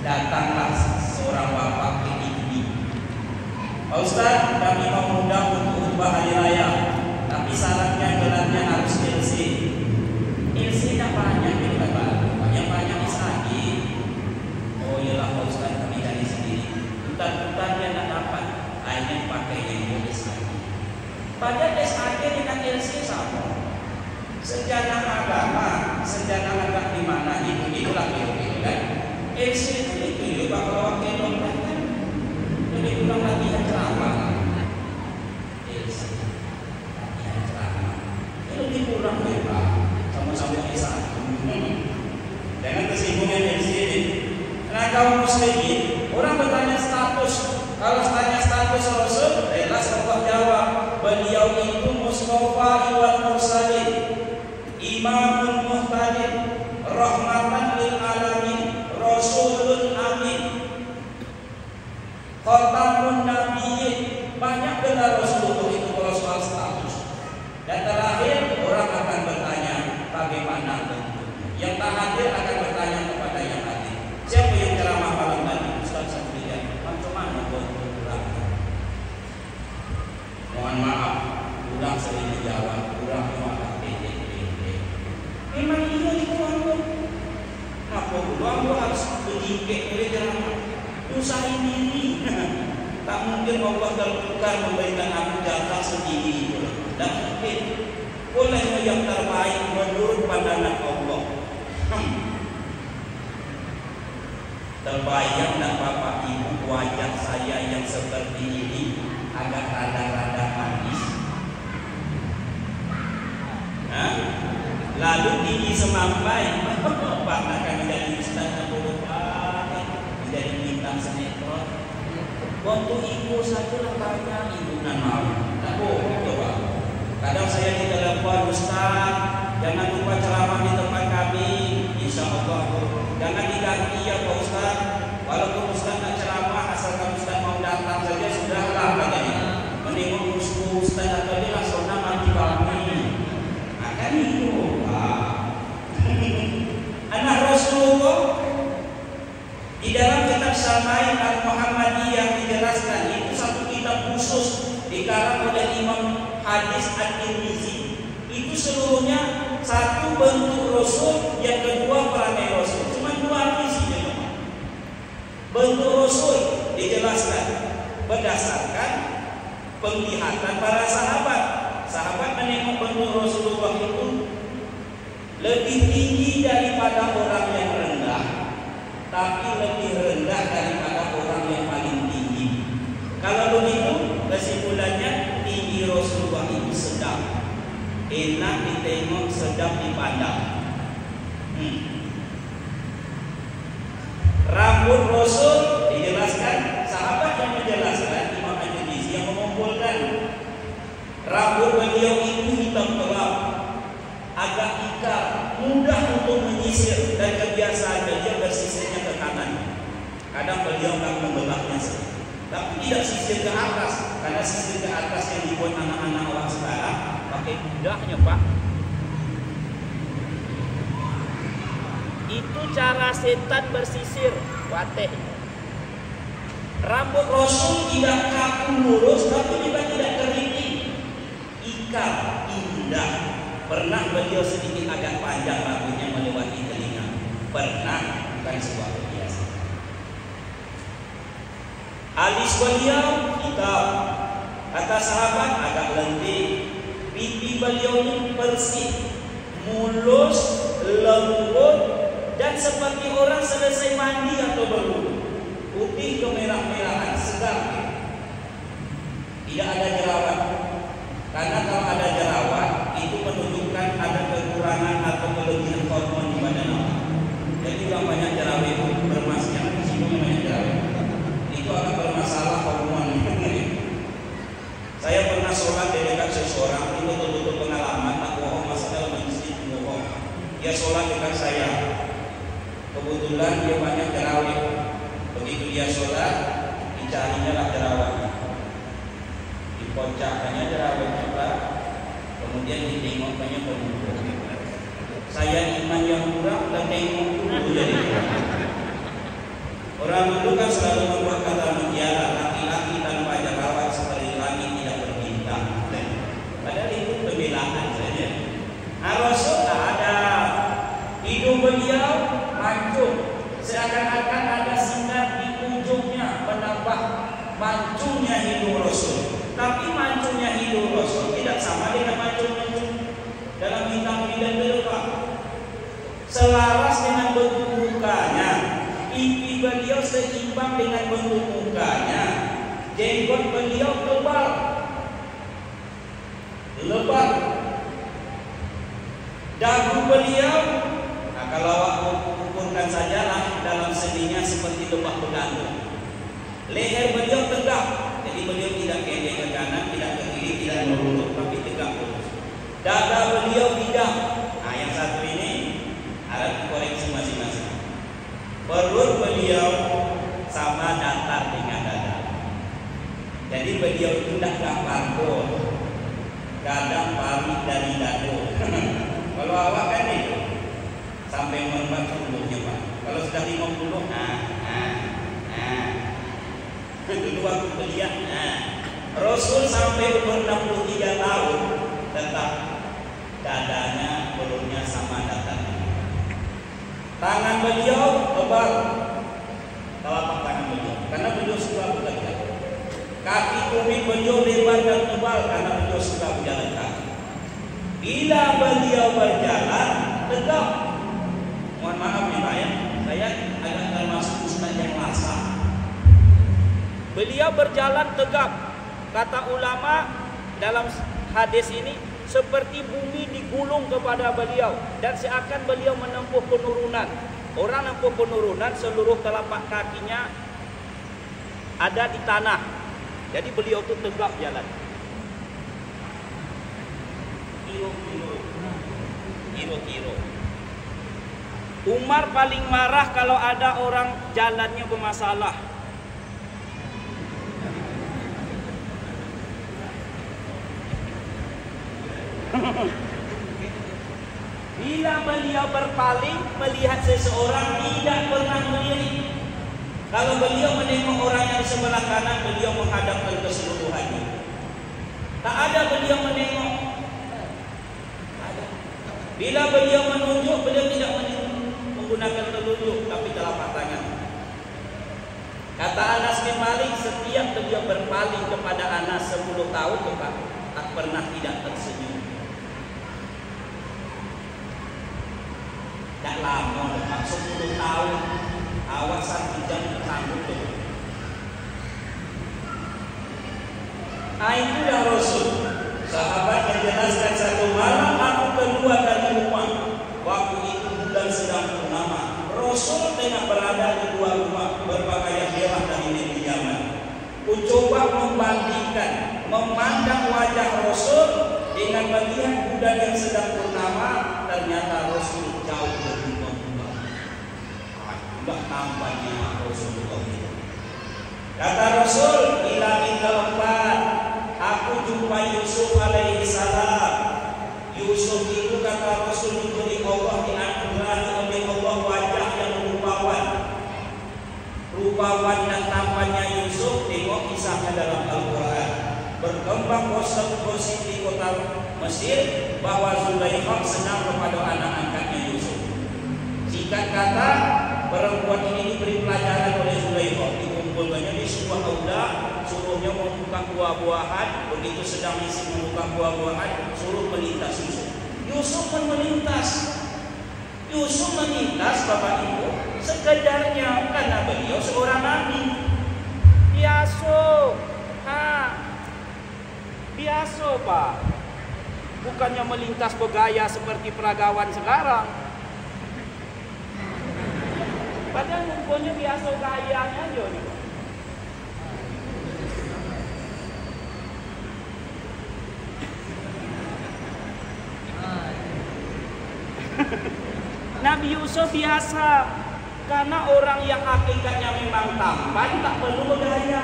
Datanglah seorang bapak ke ini. Pak Ustaz, kami mau mengundang untuk khutbah hari raya, tapi syaratnya gelarnya harus LC. LC-nya banyak di Pekanbaru, banyak SAD. Oh iyalah Pak Ustaz, kami cari sendiri. Hutan-hutan dia tidak dapat, akhirnya pakainya itu SAD. Padahal SAD dengan LC sama. Sejarah agama di mana itu lagi kan? LC itu Pak kalau wakil dompet kan, jadi ulang latihan ceramah. LC latihan ceramah, itu lebih kurang deh Pak, sama-sama SAD. Dengan kesinggungan LC ini. Nah kaum muslimin, orang bertanya status. Kalau tanya status Rasul, jelas Allah jawab, beliau itu Mustafa wal Mursalin, Imamul Muhtadin, Rahmatan lil Alamin, Rasulun Amin, Khatamun Nabiyyin. Banyak gelar Rasulullah itu kalau soal status. Dan terakhir orang akan bertanya bagaimana bentuknya. Yang tak hadir akan bertanya kepada yang hadir. Siapa yang ceramah malam tadi? Ustaz Sabdiyah. Macam mana bentuk ceramah? Mohon maaf, Kurang sering menjawab, kurang memakai pendek-pendek. Memang iya itu ambo. Apa dulu ambo harus berjingkek oleh ceramah? Usahain diri. Tak mungkin Allah terbuka memberikan aku jatah sendiri. Tak mungkin. Boleh yang terbaik menurut pandangan Allah. Terbayang tak Bapak Ibu wajah saya yang seperti ini agak rada-rada manis. Lalu tinggi semampai, Pak akan menjadi ustaz atau lupa, menjadi bintang sinetron. Waktu ibu saja lah tanya ibu nan mau. Tak boleh coba. Kadang saya ditelepon, Ustaz, jangan lupa ceramah di tempat kami. Insya Allah, jangan diganti ya Pak Ustaz. Walaupun Ustaz nak ceramah, asalkan Ustaz mau datang saja sudahlah katanya. Menengok musuh Ustaz atau dia langsung nama di kami. Akan itu, Pak. Anak Rasulullah di dalam kitab Syama'il Al-Muhammadiyah dijelaskan itu satu kitab khusus dikarang oleh Imam Hadis At-Tirmizi. Itu seluruhnya satu bentuk Rasul, yang kedua perangai Rasul. Cuma dua isinya. Bentuk Rasul dijelaskan berdasarkan penglihatan para sahabat. Sahabat menengok bentuk Rasulullah itu lebih tinggi daripada orang yang rendah, tapi lebih rendah daripada orang yang paling tinggi. Kalau begitu, kesimpulannya tinggi Rasulullah itu sedang, enak ditengok, sedap dipandang. Rambut Rasul dijelaskan, sahabat yang menjelaskan, Imam Al-Tirmizi yang mengumpulkan. Rambut beliau itu hitam gelap, agak ikal, mudah untuk menyisir, dan kebiasaan beliau bersisirnya ke kanan. Kadang beliau akan membelahnya sedikit, tapi tidak sisir ke atas, karena sisir ke atas yang dibuat anak-anak orang sekarang pakai kudanya, Pak. Itu cara setan bersisir, wateh. Rambut Rasul tidak kaku lurus, tapi juga tidak keriting, ikal, indah. Pernah beliau sedikit agak panjang rambutnya melewati telinga. Pernah, bukan sebuah kebiasaan. Alis beliau hitam, kata sahabat agak lentik. Pipi beliau ini bersih, mulus, lembut, dan seperti orang selesai mandi atau berwudu. Putih kemerah-merahan, segar. Tidak ada jerawat. Karena kalau ada jerawat, itu menunjukkan ada kekurangan atau kelebihan hormon di badan orang. Jadi yang banyak jerawat itu bermasalah, di sini banyak jerawat. Itu akan bermasalah hormon. Saya pernah sholat di dekat seseorang, itu betul-betul pengalaman, tak bohong, masalah masjid bohong. Dia sholat dekat saya. Kebetulan dia banyak jerawat. Begitu dia sholat, dicarinya lah jerawatnya. Dikocakkannya jerawatnya, Pak. Kemudian ditengokkannya penuh. Saya iman yang kurang dan tengok dulu jadi. Orang dulu kan selalu membuat kata mutiara, laki-laki tanpa jerawat seperti langit tidak berbintang. Padahal itu pembelaan saja. Rasul tak ada. Hidung beliau mancung, seakan-akan ada sinar di ujungnya, menambah mancungnya hidung Rasul. Tapi mancungnya hidung Rasul tidak sama dengan mancung-mancung dalam bintang dan berubah. Selaras dengan bentuk mukanya, pipi beliau seimbang dengan bentuk mukanya. Jenggot beliau tebal, lebat. Dagu beliau, kalau aku ukurkan sajalah dalam seninya seperti lebah begantung. Leher beliau tegak, jadi beliau tidak pendek ke kanan, tidak ke kiri, tidak merunut, tapi tegak lurus. Dada beliau bidang. Nah, yang satu ini alat koreksi masing-masing. Perut beliau sama datar dengan dada. Jadi beliau itu tidak gampang kadang paling dari dado. Kalau awak kan itu sampai merembat punggungnya, Pak. Kalau sudah 50, itu waktu beliau. Rasul sampai umur 63 tahun Tangan beliau tebal, telapak tangan beliau, karena beliau suka bekerja. Kaki tumit beliau lebar dan tebal, karena beliau suka berjalan kaki. Bila beliau berjalan tegap, mohon maaf nih Pak ya, saya agak termasuk ustaz yang lasah. Beliau berjalan tegap, kata ulama dalam hadis ini, seperti bumi digulung kepada beliau dan seakan beliau menempuh penurunan. Orang menempuh penurunan, seluruh telapak kakinya ada di tanah. Jadi beliau itu tegap jalan. Kiro. Umar paling marah kalau ada orang jalannya bermasalah. Bila beliau berpaling melihat seseorang tidak pernah melirik. Kalau beliau menengok orang yang di sebelah kanan, beliau menghadapkan keseluruhannya. Tak ada beliau menengok. Bila beliau menunjuk, beliau tidak menggunakan telunjuk, tapi telapak tangan. Kata Anas bin Malik, setiap beliau berpaling kepada Anas 10 tahun, tak pernah tidak tersenyum. Tak lama, 10 tahun. Awak 1 jam tersambut tu. Itulah Rasul. Sahabat menjelaskan, satu malam aku keluar dari rumah. Waktu itu bulan sedang purnama. Rasul tengah berada di luar rumah, berpakaian merah dari negeri Yaman. Ku coba membandingkan, memandang wajah Rasul dengan melihat bulan yang sedang purnama. Ternyata Rasul jauh berubah. Sudah tampaknya Rasulullah. Kata Rasul, di langit keempat aku jumpa Yusuf alaihi salam. Yusuf itu kata Rasul diberi Allah, dianugerahi oleh Allah wajah yang rupawan dan tampannya Yusuf. Tengok kisahnya dalam Al-Quran. Berkembang gosip di kota Mesir bahwa Zulaikha senang kepada anak angkatnya Yusuf. Singkat kata, perempuan ini diberi pelajaran oleh Zulaikha. Dikumpulkannya di sebuah aula, suruhnya membuka buah-buahan. Begitu sedang isi membuka buah-buahan, suruh melintas Yusuf. Yusuf pun melintas. Yusuf melintas, Bapak Ibu, sekedarnya karena beliau seorang nabi. Biasa Pak. Bukannya melintas bergaya seperti peragawan sekarang. Padahal rupanya biasa gayanya aja nih. Nabi Yusuf biasa, karena orang yang hakikatnya memang tampan tak perlu bergaya.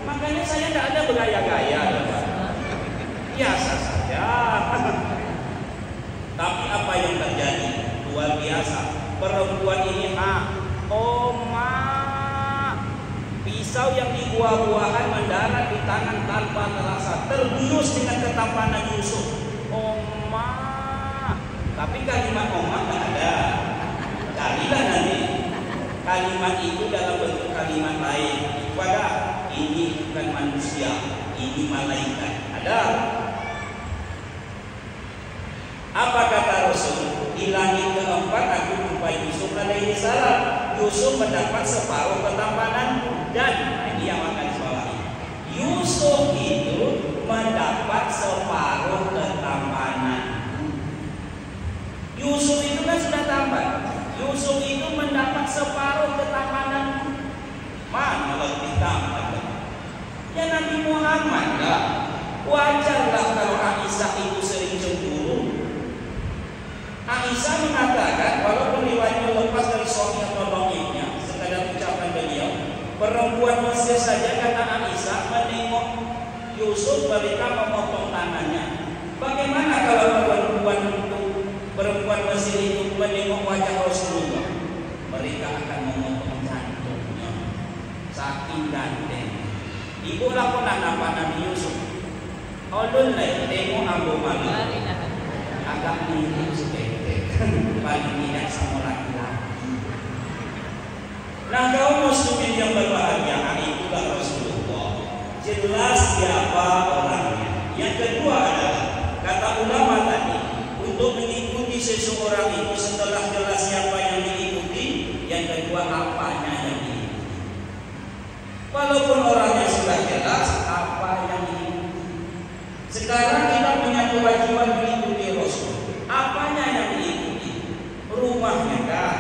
Makanya saya tidak ada bergaya-gaya, biasa saja. Tapi apa yang terjadi luar biasa. Perempuan ini pisau yang di buah-buahan mendarat di tangan tanpa terasa, terbius dengan ketampanan Yusuf. Tapi kalimat tidak ada. Carilah nanti kalimat itu dalam bentuk kalimat lain. Pada ini bukan manusia, ini malaikat. Ada. Apa kata Rasul? Di langit keempat aku jumpa Yusuf alaihi salam. Yusuf mendapat separuh ketampanan dan ini yang akan disebut. Yusuf itu mendapat separuh ketampanan. Yusuf itu kan sudah tampan. Yusuf itu mendapat separuh ketampanan. Mana lebih tampan? Ya Nabi Muhammad lah. Wajarlah kalau Aisyah itu sering cemburu. Aisyah mengatakan, walaupun riwayatnya lepas dari sahih atau dhaifnya, sekadar ucapan beliau, perempuan Mesir saja kata Aisyah menengok Yusuf mereka memotong tangannya. Bagaimana kalau perempuan Mesir itu menengok wajah Rasulullah? Mereka akan memotong jantungnya. Saking ganteng. Ibu lakukan apa Nabi Yusuf? Ulun lah tengok Abu Malik agak mirip sedikit. Paling tidak sama laki-laki. Nah, kaum muslimin yang berbahagia, itulah Rasulullah. Jelas siapa orangnya. Yang kedua adalah kata ulama tadi, untuk mengikuti seseorang itu setelah jelas siapa yang diikuti, yang kedua apanya yang diikuti. Walaupun orangnya sudah jelas, apa yang diikuti. Sekarang kita punya kewajiban mengikuti Rasul. Apanya yang diikuti? Rumahnya kan?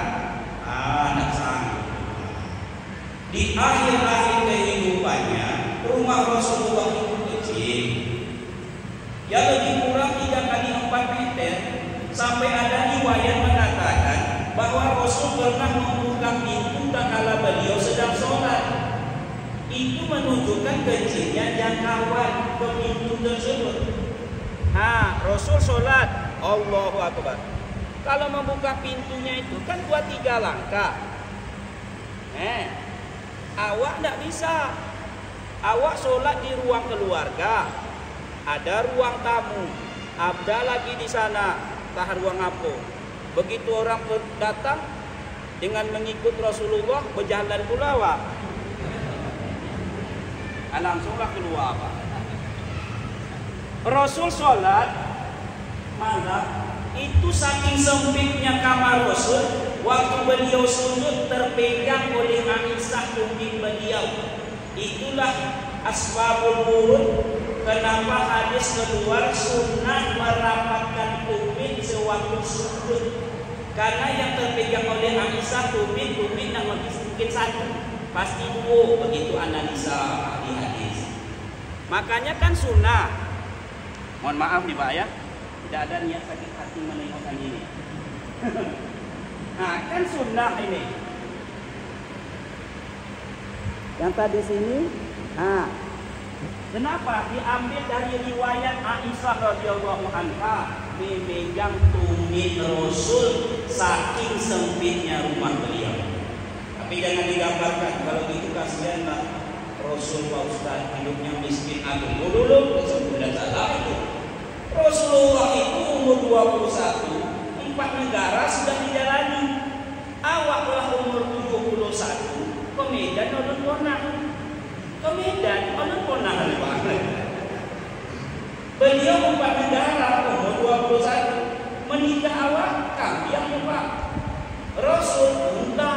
Anak sanggup. Di akhir-akhir kehidupannya, rumah Rasulullah itu kecil. Ya lebih kurang 3 kali 4 meter. Sampai ada riwayat mengatakan bahwa Rasul pernah membuka pintu tatkala beliau sedang sholat. Itu menunjukkan kecilnya jangkauan ke pintu tersebut. Nah, Rasul sholat, Allahu Akbar. Kalau membuka pintunya itu kan 2-3 langkah. Awak tidak bisa. Awak sholat di ruang keluarga, ada ruang tamu, ada lagi di sana, tahan ruang apa. Begitu orang datang dengan mengikut Rasulullah, berjalan pula awak. Langsunglah keluar Pak. Rasul sholat malam itu saking sempitnya kamar Rasul, waktu beliau sujud terpegang oleh Aisyah tumit beliau. Itulah asbabul wurud kenapa hadis keluar sunnah merapatkan tumit sewaktu sujud. Karena yang terpegang oleh Aisyah tumit nak mungkin satu, pasti 2, begitu analisa di hadis. Makanya kan sunnah. Mohon maaf nih Pak ya, tidak ada niat sakit hati menengokkan ini. Nah, kan sunnah ini. Yang tadi sini, kenapa diambil dari riwayat Aisyah radhiyallahu anha, memegang tumit Rasul saking sempitnya rumah beliau. Tapi jangan digambarkan kalau gitu kasihanlah Rasul Pak Ustaz hidupnya miskin agung. Dulu sudah salah itu. Rasulullah itu umur 21, 4 negara sudah dijalani. Awaklah umur 71, ke Medan ulun ponah. Ke Medan ulun ponah banget. Beliau 4 negara umur 21, menikah awak kambing Pak. Rasul unta.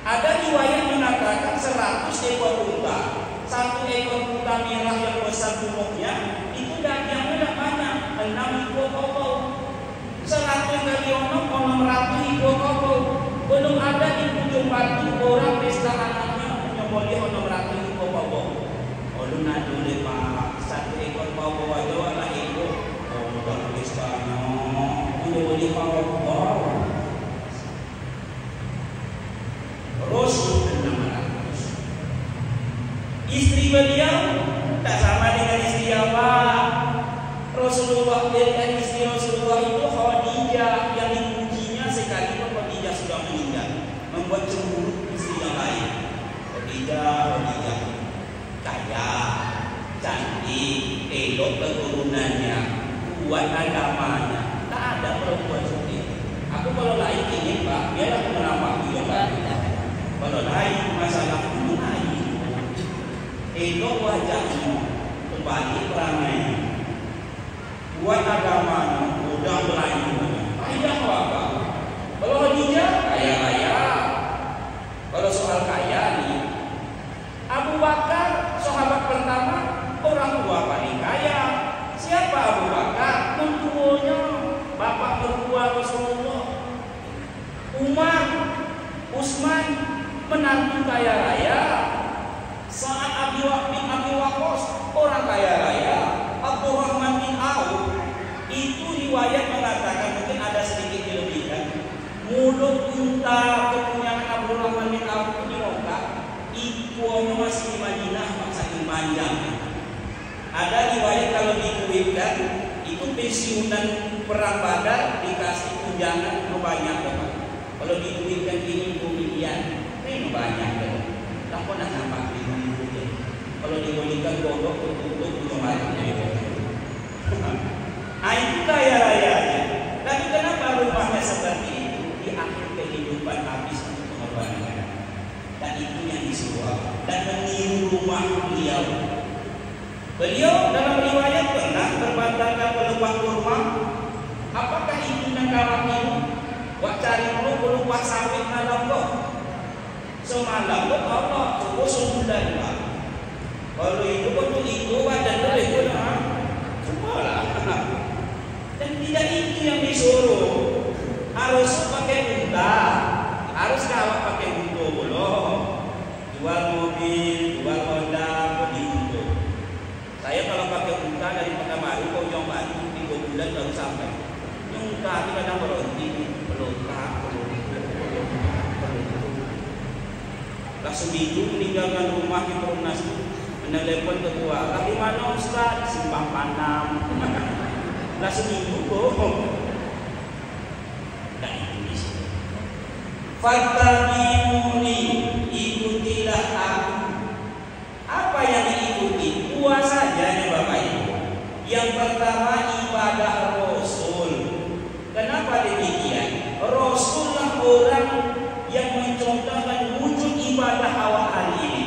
Ada riwayat mengatakan 100 ekor unta. 1 ekor unta merah yang besar tubuhnya itu dagingnya tidak banyak, 6 ekor kobau. 100 kali 600 ekor kobau. Belum ada di ujung batu orang pesta anaknya menyembelih 600 ekor kobau. Ulun ada Pak 1 ekor kobau aja lah ekor. Orang pestanya menyembelih kobau. Rasul 600. Istri beliau tak sama dengan istri awak. Rasulullah dan istri Rasulullah itu Khadijah, yang dipujinya sekalipun Khadijah sudah meninggal, membuat cemburu istri yang lain. Khadijah kaya, cantik, elok keturunannya, kuat agamanya. Tak ada perempuan seperti itu. Aku kalau lain ingin Pak, biar aku menambah dia Pak. Kalau lain masalah lain, elok wajahnya, kembali perangai, buat agamanya, udah berani. Kaya apa? Kalau Khadijah kaya raya. Kalau soal kaya nih, Abu Bakar sahabat pertama, orang tua paling kaya. Siapa Abu Bakar? Mentuanya bapak mertua Rasulullah. Umar, Utsman, menantu kaya raya. Saat Abi Waqqas, orang kaya raya. Abdurrahman bin Auf, itu riwayat mengatakan, mungkin ada sedikit dilebihkan, mulut unta kepunyaan Abdurrahman bin Auf itu di Mekah, ikuannya masih di Madinah, saking panjangnya. Ada riwayat kalau dikuitkan, itu pensiunan perang Badar dikasih tunjangan banyak Bapak. Kalau dikuitkan ini miliar, ini banyak Bapak. Tak pernah nampak di dunia. Kalau diberikan godok untuk kemarinnya itu. Itu kaya rayanya. Tapi kenapa rumahnya seperti itu? Di akhir kehidupan habis untuk pengorbanan. istiwa dan meniru rumah beliau. Beliau dalam riwayat pernah berbantakan peluang kurma. Apakah itu nakawak itu? Wak cari dulu peluang sawit malam kok. Semalam kok Allah cukup sebulan pak. Kalau itu betul itu wadah dari itu lah. Dan tidak itu yang disuruh. Harus pakai unta, harus kawat pakai unta belum. Jual mobil, jual Honda, beli unta. Saya kalau pakai unta dari Pekanbaru ke Ujung Baru 3 bulan baru sampai. Yang unta itu kadang berhenti, pelontak. Langsung seminggu meninggalkan rumah di Perumnas itu, menelepon ketua. Lah di mana Ustaz? Simpang Panam. Lah seminggu bohong. Dan itu di sini. Fattabi'uni, ikutilah aku. Apa yang diikuti? Puas saja ya Bapak Ibu. Yang pertama ibadah Rasul. Kenapa demikian? Rasulullah orang yang mencontohkan wujud ibadah awal hari ini.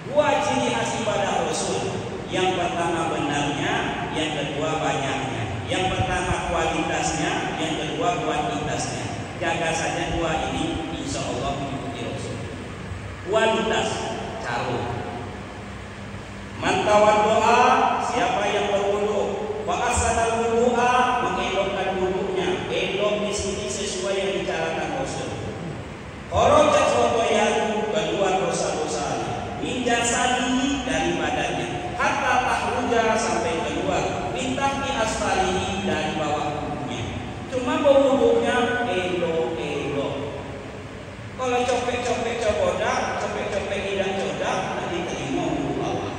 Dua ciri khas ibadah Rasul. Yang pertama benarnya, yang kedua banyaknya. Yang pertama kualitasnya, yang kedua kuantitasnya. Jaga saja dua ini, insya Allah mengikuti Rasul. Kualitas, calon. Mantawat doa, siapa yang berwudu, wa asanal wudu'a, mengelokkan wudunya. Elok di sini sesuai yang dicarakan Rasul. Khorojat khotoyahu, keluar dosa-dosanya. Minjasani dari badannya. Hatta tahruja sampai keluar. Lintahki asfalihi dari bawah tubuhnya. Cuma berwudunya elok-elok. Kalau copek-copek cobodak, copek-copek tidak codak, nanti terima wudu Allah.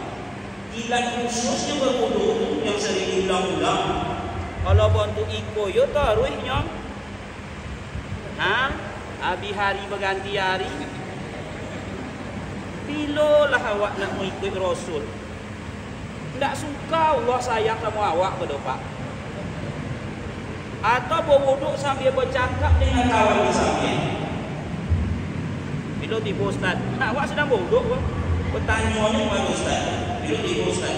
Tidak khususnya berwudu yang sering diulang-ulang. Kalau bantu iko yo taruhnya. Habis hari berganti hari. Bilolah awak nak mengikut Rasul. Tidak suka Allah sayang sama awak berdoa. Atau berwuduk sambil bercakap dengan kawan di samping. Bila tiba Ustaz, awak sedang berwuduk ke? Pertanyaannya kepada Ustaz. Bila tiba Ustaz,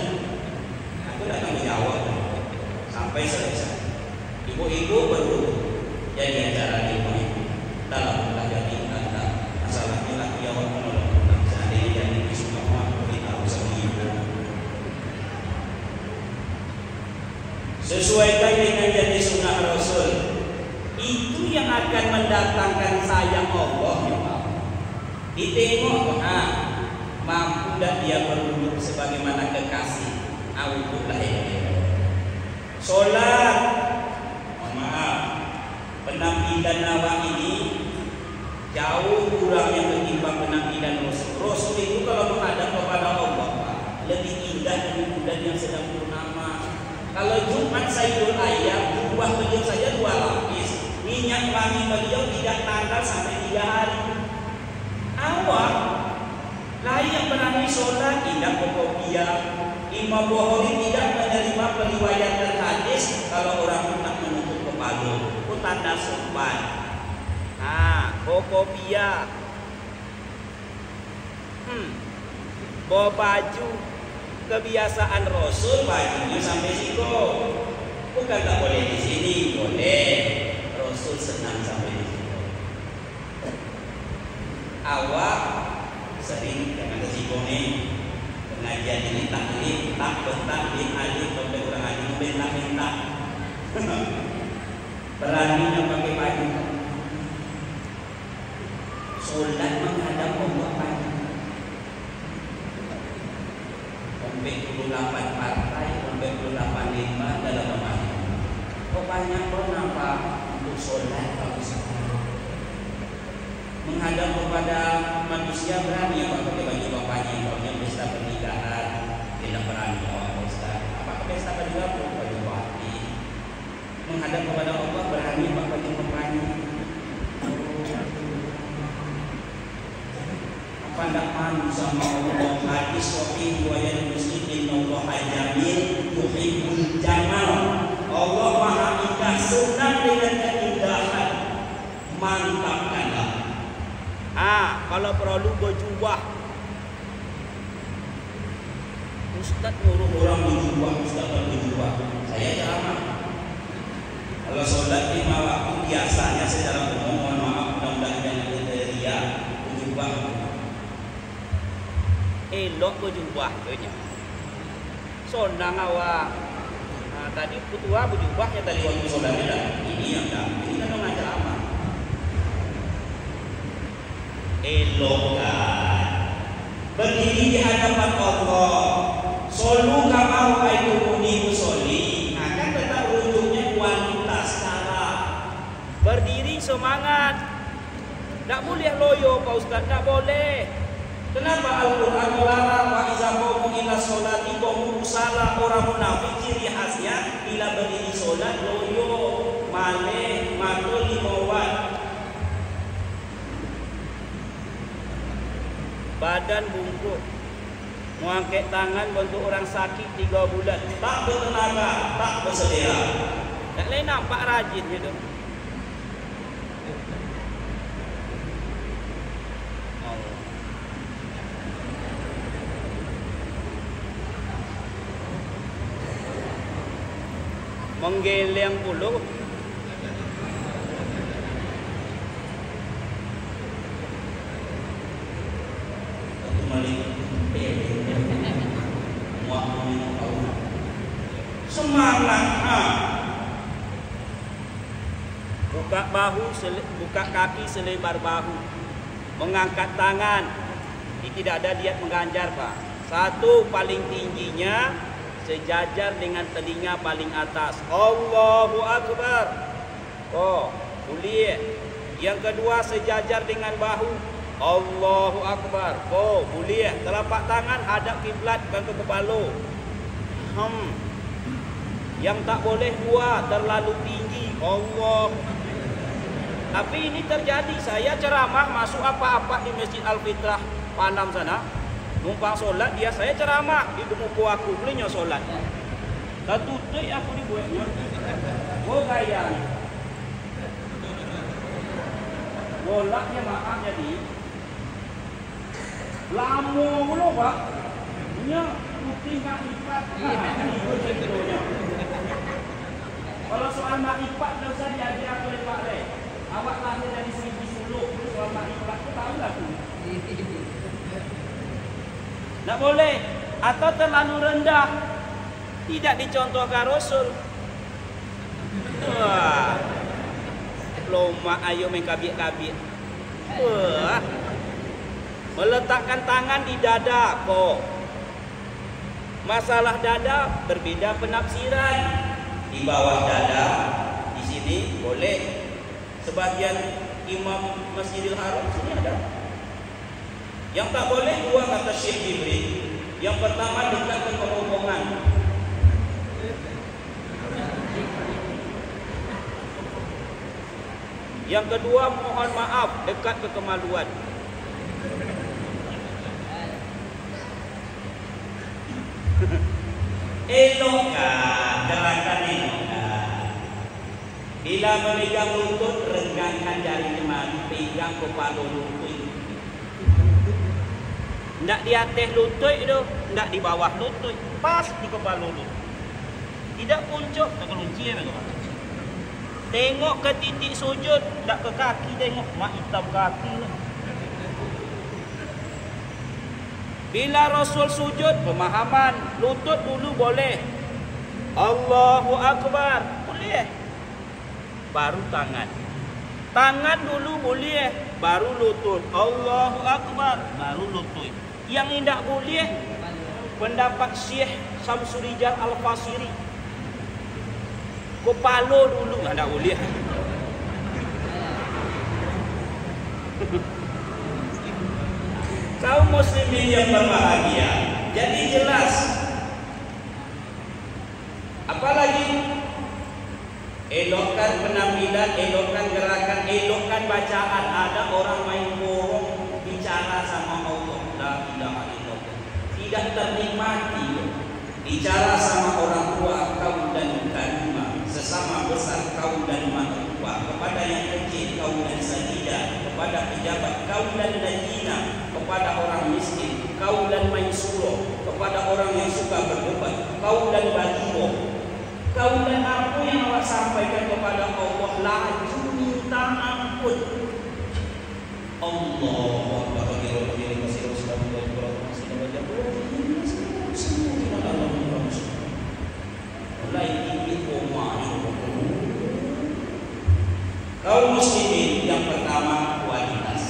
aku tak tahu jawab. Sampai selesai. Ibu-ibu berwuduk. Jadi acara di rumah itu. Dalam jadi tanda masalahnya lagi jawab menolak. Seandainya jadi suka mau beritahu sendiri. Sesuaikan dengan jadi sunnah Rasul. Itu yang akan mendatangkan sayang Allah ya Pak. Ditengok mampu tak dia berwuduk sebagaimana kekasih. Awuduklah ya. Solat, maaf, penampilan awak ini jauh kurangnya ketimbang penampilan Rasul. Rasul itu kalau menghadap kepada Allah Pak, lebih indah dari bulan yang sedang purnama. Kalau Jumat Sayyidul Ayyam, jubah beliau saja 2 lapis. Minyak wangi beliau tidak tanggal sampai 3 hari. Awak lain yang berani sholat tidak berkopiah. Imam Bukhari tidak menerima periwayatan hadis kalau orang itu tak menutup kepala. Itu tanda sopan. Kopiah. Bawa baju. Kebiasaan Rasul bajunya sampai situ. Bukan tak boleh di sini, boleh. Rasul senang sampai di situ. Awak sering jangan tersikone pengajian ini tak bentak bin alif sampai kurang alif bentak. Beraninya pakai baju. Solat menghadap Allah banyak. 28 partai, 28 lima dalam rumahnya. Kok banyak kok nampak untuk sholat kalau menghadap kepada manusia berani apa pakai baju bapaknya kalau yang pesta pernikahan tidak berani bawa pesta. Apakah pesta pernikahan baju bapak? Menghadap kepada Allah berani apa baju bapaknya? Apa tidak malu sama Allah? Hadis sahih riwayat Muslim, innallaha jamil yuhibbul jamal. Allah Maha Indah, senang dengan keindahan. Mantapkanlah. Kalau perlu berjubah. Ustaz nyuruh orang berjubah, Ustaz berjubah. Saya ceramah. Kalau sholat 5 waktu biasanya secara umum, mohon maaf, mudah-mudahan jangan kriteria berjubah. Elok berjubah katanya. Sonang awak. Tadi ketua berjubahnya tadi waktu sholat dah. Ini yang dah. Ini kan orang ceramah. Elok kan. Berdiri di hadapan Allah. Solu kamau aitumuni musoli. Akan tetap rujuknya kualitas cara. Berdiri semangat. Tak boleh loyo Pak Ustaz, tak boleh. Kenapa Al-Quran melarang wa iza qamu ila sholati qamu kusala? Orang munafik ciri khasnya bila berdiri solat loyo, maleh, matul limawat. Badan bungkuk. Mengangkat tangan untuk orang sakit 3 bulan. Tak bertenaga, tak bersedia. Tak lain nampak rajinnya tu. Menggeleng puluh. Semangat. Buka bahu, buka kaki selebar bahu. Mengangkat tangan. Tidak ada diet mengganjar, Pak. Satu paling tingginya sejajar dengan telinga paling atas. Allahu Akbar. Boleh. Yang kedua sejajar dengan bahu. Allahu Akbar. Boleh. Telapak tangan hadap kiblat bukan ke kepala. Yang tak boleh dua, terlalu tinggi. Allah. Tapi ini terjadi. Saya ceramah masuk apa-apa di Masjid Al-Fitrah Panam sana. Numpang solat dia, saya ceramah di muka aku belinya solat. Tak tutup aku dibuatnya. Gaya. Golaknya maaf jadi. Lama pula Pak. Nya putih nak lipat. Kalau soal makrifat tak usah diajar oleh Pak Le. Awak lahir dari 1010, soal makrifat tu tahu lah tu. Tak boleh. Atau terlalu rendah. Tidak dicontohkan Rasul. Wah. Loma ayo main kabit-kabit. Wah. Meletakkan tangan di dada kok. Masalah dada berbeda penafsiran. Di bawah dada, di sini boleh. Sebagian imam Masjidil Haram sini ada. Yang tak boleh dua kata Syekh Jibril. Yang pertama dekat ke kerongkongan. Yang kedua mohon maaf dekat ke kemaluan. Elokkan, gerakan elokkan. Bila memegang lutut, renggangkan jari jemari, pegang kepala lutut. Tidak di atas lutut itu, tidak di bawah lutut, pas di kepala lutut. Tidak puncak, tak kelunci ya memang. Tengok ke titik sujud, tidak ke kaki, tengok mak hitam kaki lah. Bila Rasul sujud, pemahaman lutut dulu boleh. Allahu Akbar, boleh. Baru tangan. Tangan dulu boleh, baru lutut. Allahu Akbar, baru lutut. Yang tidak boleh, pendapat Syekh Samsurijal Al-Fasiri. Kepala dulu, tidak boleh. Kaum muslimin yang berbahagia. Jadi jelas. Apalagi elokkan penampilan, elokkan gerakan, elokkan bacaan. Ada orang main borong bicara sama Allah. La ilaha illallah. Tidak ternikmati. Bicara sama orang tua kaum dan kaum sesama besar kaum dan tua, kepada yang kecil kaum dan sajidah, kepada pejabat kaum dan mulai ini omanya. Kaum muslimin, yang pertama kualitas.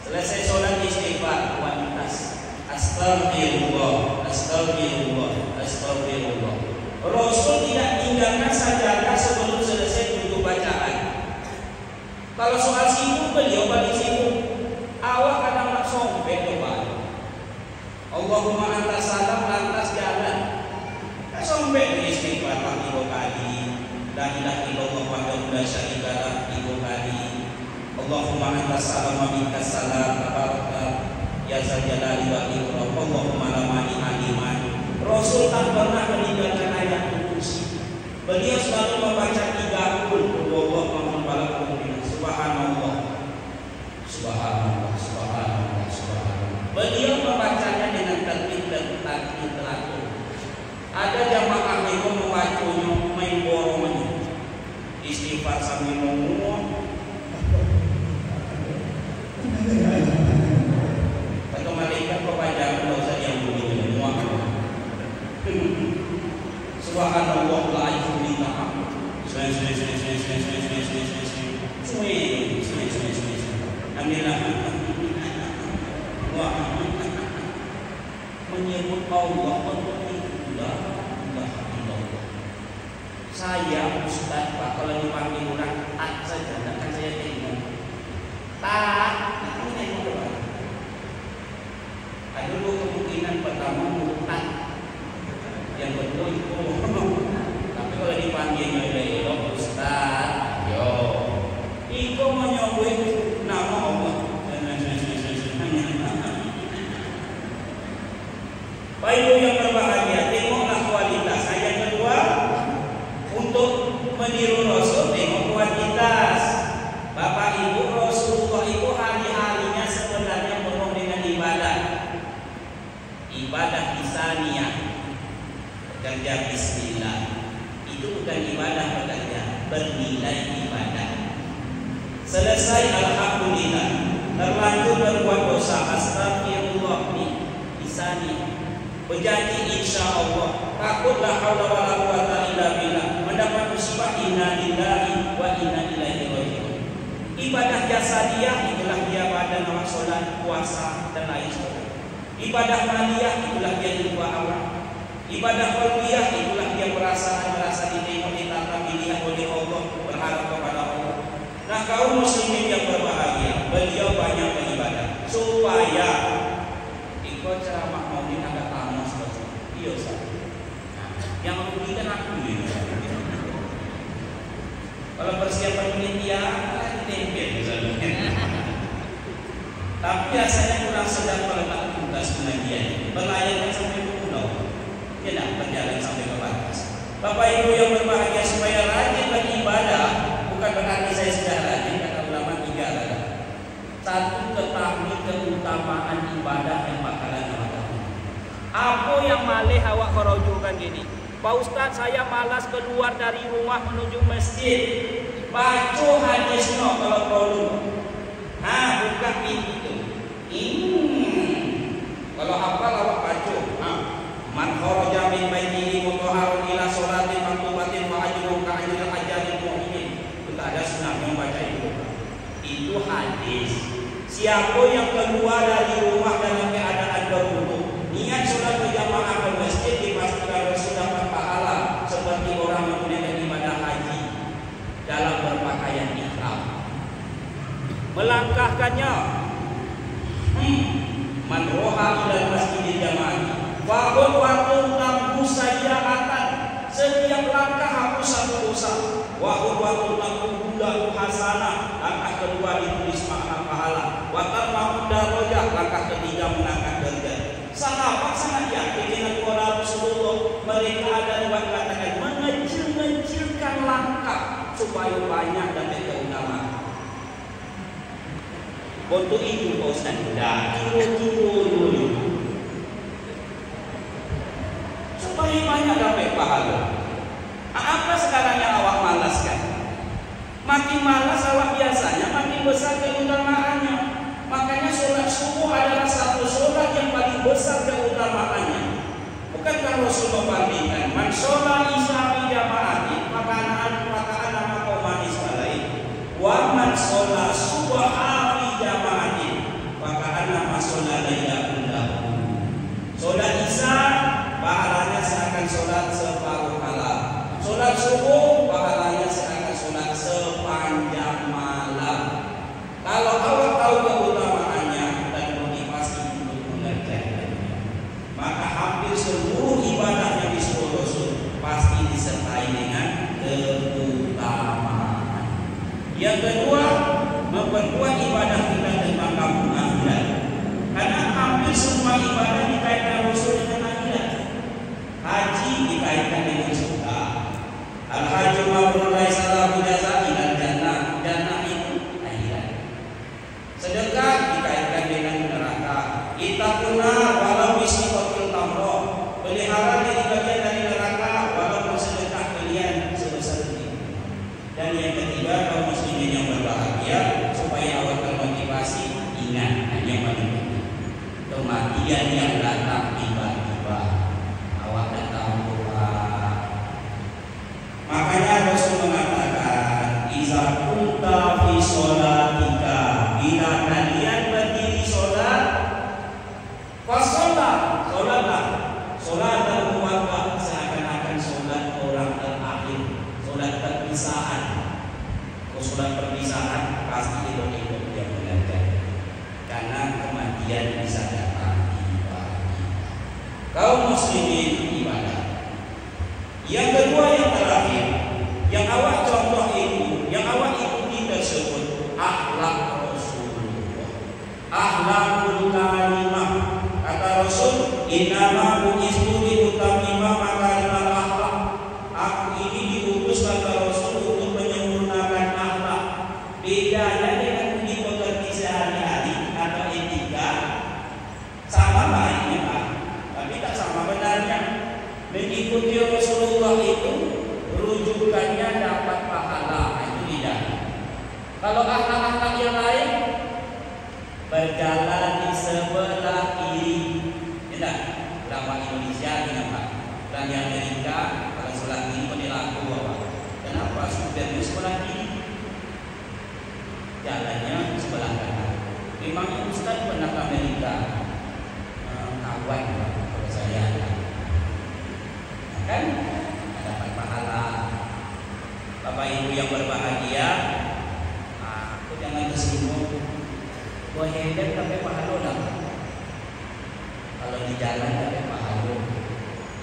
Selesai sholat istighfar, kualitas. Astagfirullah, astagfirullah, astagfirullah. Rasul tidak tinggalkan sajadah sebelum selesai tutup bacaan. Kalau soal sibuk, beliau paling sibuk. Awak kadang nak sombek coba. Allahumma anta salam lantas jalan. Tak sombek di istighfar 3 kali. La ilaha illallah wahdahu la syarika lah 3 kali. Allahumma anta salam wa minkas salam tabaraka ya zal jalali wal ikram. Allahumma la mani aliman. Rasul tak pernah meninggalkan ayat kursi. Beliau selalu membaca 30 Allah Muhammad subhanallah, subhanallah, subhanallah, subhanallah. Beliau membacanya dengan tertib dan teratur. Ada jamaah itu membacanya main borongnya, istighfar sambil ngomong. Kata malaikat pembaca tidak usah yang begitu semua. Subhanallah la ilaha illallah. Menyebut Allah la ilaha illallah. Saya Ustaz Pak, kalau dipanggil orang tak saja, tak akan saya tengok. Tak, aku tengok apa? Ada 2 kemungkinan. Pertama murtad, yang kedua itu. Tapi kalau dipanggilnya elok Ustaz, yo, itu menyebut nama Allah. Bapak Ibu yang berbahagia, tengoklah kualitas. Ayat kedua, untuk meniru Rasul, tengok kuantitas. Bapak Ibu, Rasulullah itu hari-harinya sebenarnya penuh dengan ibadah. Ibadah lisaniyah, kerja bismillah. Itu bukan ibadah bekerja, bernilai ibadah. Selesai alhamdulillah, terlanjur berbuat dosa, astagfirullah lisaniyah. Berjanji insya Allah, takutlah haula wala quwata illa billah, mendapat musibah inna lillahi wa inna ilaihi raji'un. Ibadah jasadiah itulah dia badan, awak solat, puasa dan lain sebagainya. Ibadah maliyah itulah dia lupa awak. Ibadah qalbiyah itulah dia merasa ditengok, ditatap, dilihat oleh Allah, berharap kepada Allah. Nah, kaum muslimin yang berbahagia, beliau banyak beribadah supaya ikut ceramah maulid agak lama seperti iya saja. Yang merugikan aku ini. Kalau persiapan penelitian, ditempel misalnya. Tapi biasanya kurang sedang meletak tugas pengajian, berlayar sampai ke pulau, tidak berjalan sampai ke batas. Bapak Ibu yang berbahagia, supaya rajin beribadah, bukan berarti saya sudah rajin, kata ulama 3 kata. 1, ketahui keutamaan ibadah yang bakalan ada. Apa yang malih awak korojukan gini? Pak Ustaz, saya malas keluar dari rumah menuju masjid. Baca hadisnya kalau perlu. Buka pintu. Kalau hafal awak baca. Man kharaja min baitihi mutahharun ila sholatin maktubatin wa ajrun ka ajril hajjatil mu'min. Kita ada sunahnya membaca itu. Itu hadis. Siapa yang keluar dari rumah dalam keadaan berwudu, niat sholat berjamaah ke masjid, dipastikan sudah dapat pahala seperti orang yang menunaikan ibadah haji dalam berpakaian ihram. Melangkahkannya, man roha ilal masjidil jamaah Wahut waktu lampu sayyi'atan, setiap langkah hapus satu dosa. Wahut waktu lampu budak hasanah, langkah kedua ditulis pahala. Waktu lampu darajah, langkah ketiga mengangkat derajat. Sahabat sangat yakin dengan qala Rasulullah, mereka ada riwayat mengatakan mengecil-ngecilkan langkah supaya banyak dapat keutamaan. Untuk itu Pak Ustaz, kiro-kiro supaya banyak dapat pahala. Apa sekarang yang awak malaskan? Makin malas awak biasanya, makin besar keutamaannya. Makanya sholat subuh adalah satu sholat yang paling besar keutamaannya. Bukankah Rasul membandingkan man sholat isya Sholat subuh pahalanya seakan sholat sepanjang malam. Kalau awak tahu keutamaannya dan motivasi untuk mengerjakannya, maka hampir seluruh ibadah yang disuruh Rasul pasti disertai dengan keutamaan. Yang kedua, memperkuat ibadah kita tentang kampung akhirat. Karena hampir semua ibadah dikaitkan Rasul dengan akhirat. Haji dikaitkan dengan surga. Al-Hajju mabrur laisa lahu jazaa ilal jannah. Jannah itu akhirat. Sedekah dikaitkan dengan neraka. Ittaqunna walau bisiqatil tamroh. Pelihara diri bagian dari neraka walaupun sedekah kalian sebesar ini. Dan yang ketiga, kaum muslimin yang berbahagia, supaya awak termotivasi, ingat hanya paling penting, kematian yang datang tiba-tiba. Awak tak tahu. Makanya Rasul mengatakan, iza kunta fi sholatika, bila kalian berdiri sholat, fasolat, sholatlah. Sholat dalam waktu seakan-akan sholat orang terakhir, sholat perpisahan. Kalau sholat perpisahan pasti ikut yang belajar, karena kematian bisa datang tiba-tiba. Kaum muslimin ibadah. Yang kedua, yang terakhir, yang awak contoh itu, yang awak ikuti tersebut, akhlak Rasulullah, akhlakul karimah. Kata Rasul, innama bu'istu liutammima makarimal akhlak. Aku ini diutus, kata Rasul, untuk menyempurnakan akhlak. Bedanya dengan di pekerti sehari-hari atau etika, sama baiknya Pak, tapi tak sama benarnya. Mengikuti Rasulullah itu rujukannya dapat pahala, itu tidak. Kalau akhlak-akhlak yang lain, berjalan di sebelah kiri, tidak. Ulama Indonesia dengan Pak, dan yang Amerika kalau sebelah kiri perilaku apa? Kenapa supirnya sebelah kiri? Jalannya sebelah kanan. Memangnya Ustaz pernah ke Amerika? Kawan kalau saya. Kan dapat pahala. Bapak Ibu yang berbahagia, aku jangan tersinggung. Gua hebat tapi pahala dah. Kalau di jalan dapat pahala,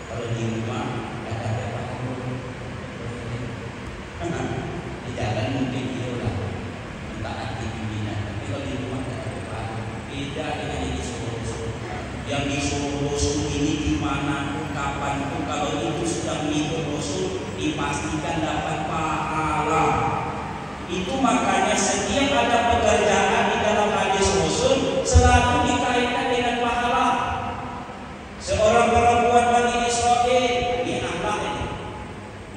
kalau di rumah tak dapat pahala. Di jalan mungkin iyalah, minta hati pimpinan, tapi kalau di rumah tak dapat pahala. Beda dengan yang disuruh. Yang disuruh Rasul ini dimanapun, kapanpun, kalau itu sudah mengikut Rasul, dipastikan dapat pahala. Itu makanya setiap ada pekerjaan di dalam hadis Rasul selalu dikaitkan dengan pahala. Seorang perempuan Bani Israil, ini akhlak ini,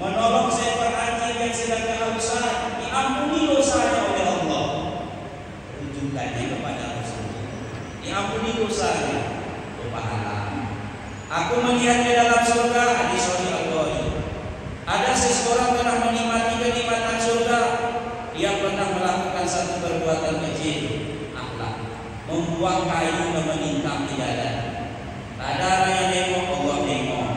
menolong seekor anjing yang sedang kehausan, diampuni dosanya oleh Allah. Rujukannya kepada Rasul, diampuni dosanya, pahala. Aku melihatnya dalam surga, hadis Sahih Al-Bukhari. Ada seseorang telah menikmati kenikmatan surga, dia pernah melakukan satu perbuatan kecil, akhlak, membuang kayu dan melintang di jalan. Tak ada orang yang nengok, Allah nengok,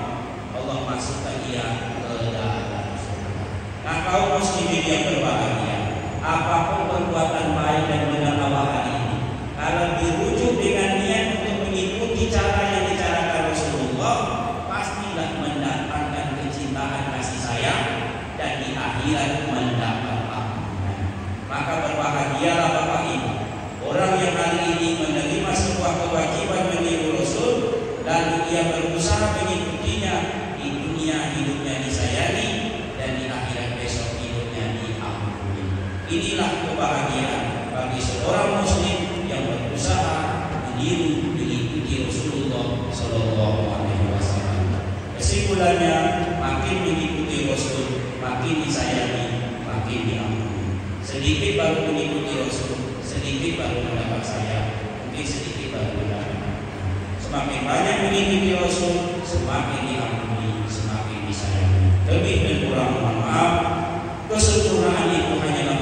Allah masukkan dia ke dalam surga. Nah, kaum muslimin yang berbahagia, apapun perbuatan baik dan benar awak hari ini, kalau dirujuk dengan niat untuk mengikuti cara yang dicarakan Rasulullah, pastilah mendatangkan kecintaan kasih sayang dan di akhirat mendapat ampunan. Maka berbahagialah Bapak Ibu, orang yang hari ini menerima sebuah kewajiban meniru Rasul, lalu ia berusaha mengikutinya. Di dunia hidupnya disayangi dan di akhirat besok hidupnya diampuni. Inilah kebahagiaan bagi seorang muslim yang berusaha meniru mengikuti Rasulullah Sallallahu Alaihi Wasallam. Kesimpulannya, makin mengikuti Rasul, makin disayangi, makin diampuni. Sedikit baru mengikuti Rasul, sedikit baru mendapat sayang, mungkin sedikit baru mendapat. Semakin banyak mengikuti Rasul, semakin diampuni, semakin disayangi. Lebih dan kurang mohon maaf. Kesempurnaan itu hanyalah